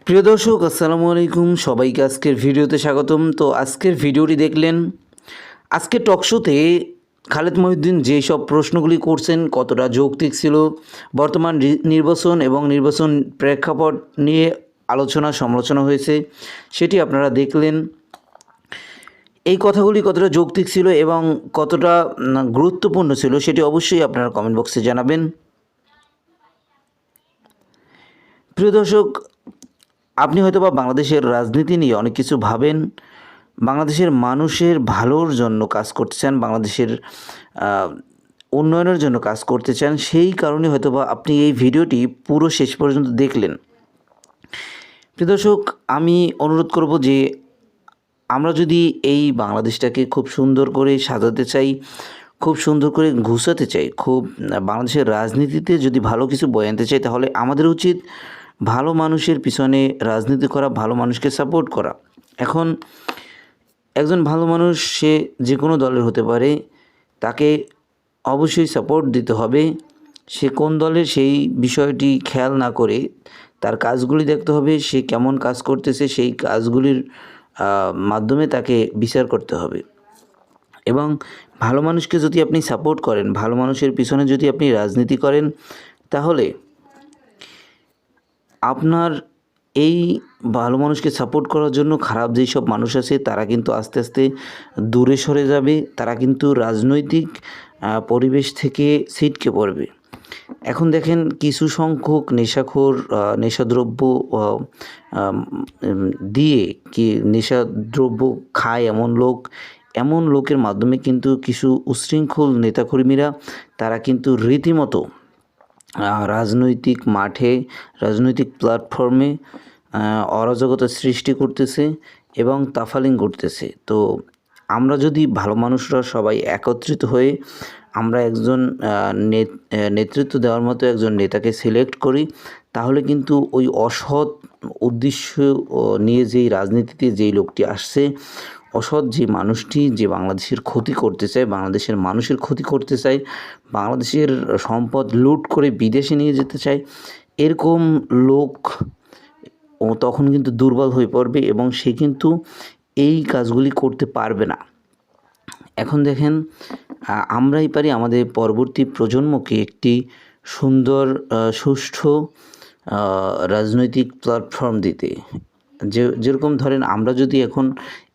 প্রিয় দর্শক, আসসালামু আলাইকুম, সবাইকে আজকের ভিডিওতে স্বাগতম। তো আজকের ভিডিওটি দেখলেন, আজকে টকশোতে খালেদ মহিউদ্দিন যেসব প্রশ্নগুলি করছেন কতটা যৌক্তিক ছিল, বর্তমান নির্বাচন এবং নির্বাচন প্রেক্ষাপট নিয়ে আলোচনা সমালোচনা হয়েছে, সেটি আপনারা দেখলেন। এই কথাগুলি কতটা যৌক্তিক ছিল এবং কতটা গুরুত্বপূর্ণ ছিল সেটি অবশ্যই আপনারা কমেন্ট বক্সে জানাবেন। প্রিয় দর্শক, আপনি হয়তোবা বাংলাদেশের রাজনীতি নিয়ে অনেক কিছু ভাবেন, বাংলাদেশের মানুষের ভালোর জন্য কাজ করতে চান, বাংলাদেশের উন্নয়নের জন্য কাজ করতে চান, সেই কারণে হয়তোবা আপনি এই ভিডিওটি পুরো শেষ পর্যন্ত দেখলেন। প্রিয় দর্শক, আমি অনুরোধ করব যে আমরা যদি এই বাংলাদেশটাকে খুব সুন্দর করে সাজাতে চাই, খুব সুন্দর করে ঘুষাতে চাই, খুব বাংলাদেশের রাজনীতিতে যদি ভালো কিছু বয়ে আনতে চাই, তাহলে আমাদের উচিত ভালো মানুষের পিছনে রাজনীতি করা, ভালো মানুষকে সাপোর্ট করা। এখন একজন ভালো মানুষ সে যে কোনো দলের হতে পারে, তাকে অবশ্যই সাপোর্ট দিতে হবে। সে কোন দলের সেই বিষয়টি খেয়াল না করে তার কাজগুলি দেখতে হবে, সে কেমন কাজ করতেছে সেই কাজগুলির মাধ্যমে তাকে বিচার করতে হবে। এবং ভালো মানুষকে যদি আপনি সাপোর্ট করেন, ভালো মানুষের পিছনে যদি আপনি রাজনীতি করেন, তাহলে আপনার এই ভালো মানুষকে সাপোর্ট করার জন্য খারাপ যেই সব মানুষ আছে তারা কিন্তু আস্তে আস্তে দূরে সরে যাবে, তারা কিন্তু রাজনৈতিক পরিবেশ থেকে ছিটকে পড়বে। এখন দেখেন কিছু সংখ্যক নেশাখোর, নেশাদ্রব্য দিয়ে কি নেশাদ্রব্য খায় এমন লোকের মাধ্যমে কিন্তু কিছু উচ্ছৃঙ্খল নেতাকর্মীরা তারা কিন্তু রীতিমতো রাজনৈতিক মাঠে, রাজনৈতিক প্ল্যাটফর্মে অরাজকতা সৃষ্টি করতেছে এবং তাফালিং করতেছে। তো আমরা যদি ভালো মানুষরা সবাই একত্রিত হয়ে আমরা একজন নেতৃত্ব দেওয়ার মতো একজন নেতাকে সিলেক্ট করি, তাহলে কিন্তু ওই অসৎ উদ্দেশ্য নিয়ে যেই রাজনীতিতে যেই লোকটি আসছে, অসৎ যে মানুষটি যে বাংলাদেশের ক্ষতি করতে চায়, বাংলাদেশের মানুষের ক্ষতি করতে চায়, বাংলাদেশের সম্পদ লুট করে বিদেশে নিয়ে যেতে চায়, এরকম লোক ও তখন কিন্তু দুর্বল হয়ে পড়বে এবং সে কিন্তু এই কাজগুলি করতে পারবে না। এখন দেখেন আমরাই পারি আমাদের পরবর্তী প্রজন্মকে একটি সুন্দর সুষ্ঠু রাজনৈতিক প্ল্যাটফর্ম দিতে। যেরকম ধরেন আমরা যদি এখন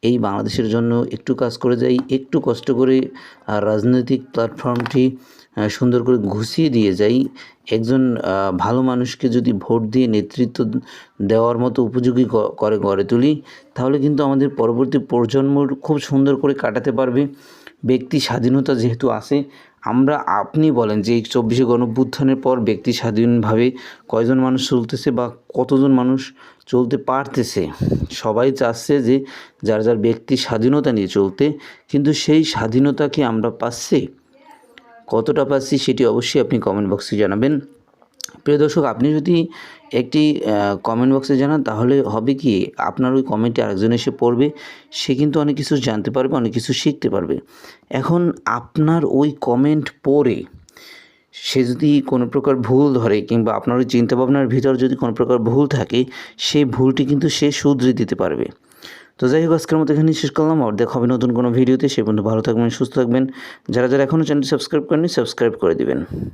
এই বাংলাদেশের জন্য একটু কাজ করে যাই, একটু কষ্ট করে রাজনৈতিক প্ল্যাটফর্মটি সুন্দর করে ঘুষিয়ে দিয়ে যাই, একজন ভালো মানুষকে যদি ভোট দিয়ে নেতৃত্ব দেওয়ার মতো উপযোগী করে গড়ে তুলি, তাহলে কিন্তু আমাদের পরবর্তী প্রজন্ম খুব সুন্দর করে কাটাতে পারবে। ব্যক্তি স্বাধীনতা যেহেতু আছে, আপনি বলেন যে এই 24শে গণঅভ্যুত্থানের পর ব্যক্তি স্বাধীনভাবে কয়জন মানুষ চলতেছে বা কতজন মানুষ চলতে পারতেছে? সবাই চাচ্ছে যে যার যার ব্যক্তি স্বাধীনতা নিয়ে চলতে, কিন্তু সেই স্বাধীনতা কি আমরা পাচ্ছি? কতটা পাচ্ছি সেটি অবশ্যই আপনি কমেন্ট বক্সে জানাবেন। প্রিয় দর্শক, আপনি যদি একটি কমেন্ট বক্সে জানান, তাহলে হবে কি আপনার ওই কমেন্টে আরেকজন এসে পড়বে, সে কিন্তু অনেক কিছু জানতে পারবে, অনেক কিছু শিখতে পারবে। এখন আপনার ওই কমেন্ট পড়ে সে যদি কোনো প্রকার ভুল ধরে, কিংবা আপনার ওই চিন্তাভাবনার ভিতর যদি কোনো প্রকার ভুল থাকে, সেই ভুলটি কিন্তু সে শুধরে দিতে পারবে। তো যাই হোক, আজকের মতো এখানে শেষ করলাম। আর দেখা হবে নতুন কোনো ভিডিওতে। সে পর্যন্ত ভালো থাকবেন, সুস্থ থাকবেন। যারা এখনও চ্যানেলটি সাবস্ক্রাইব করেননি, সাবস্ক্রাইব করে দিবেন।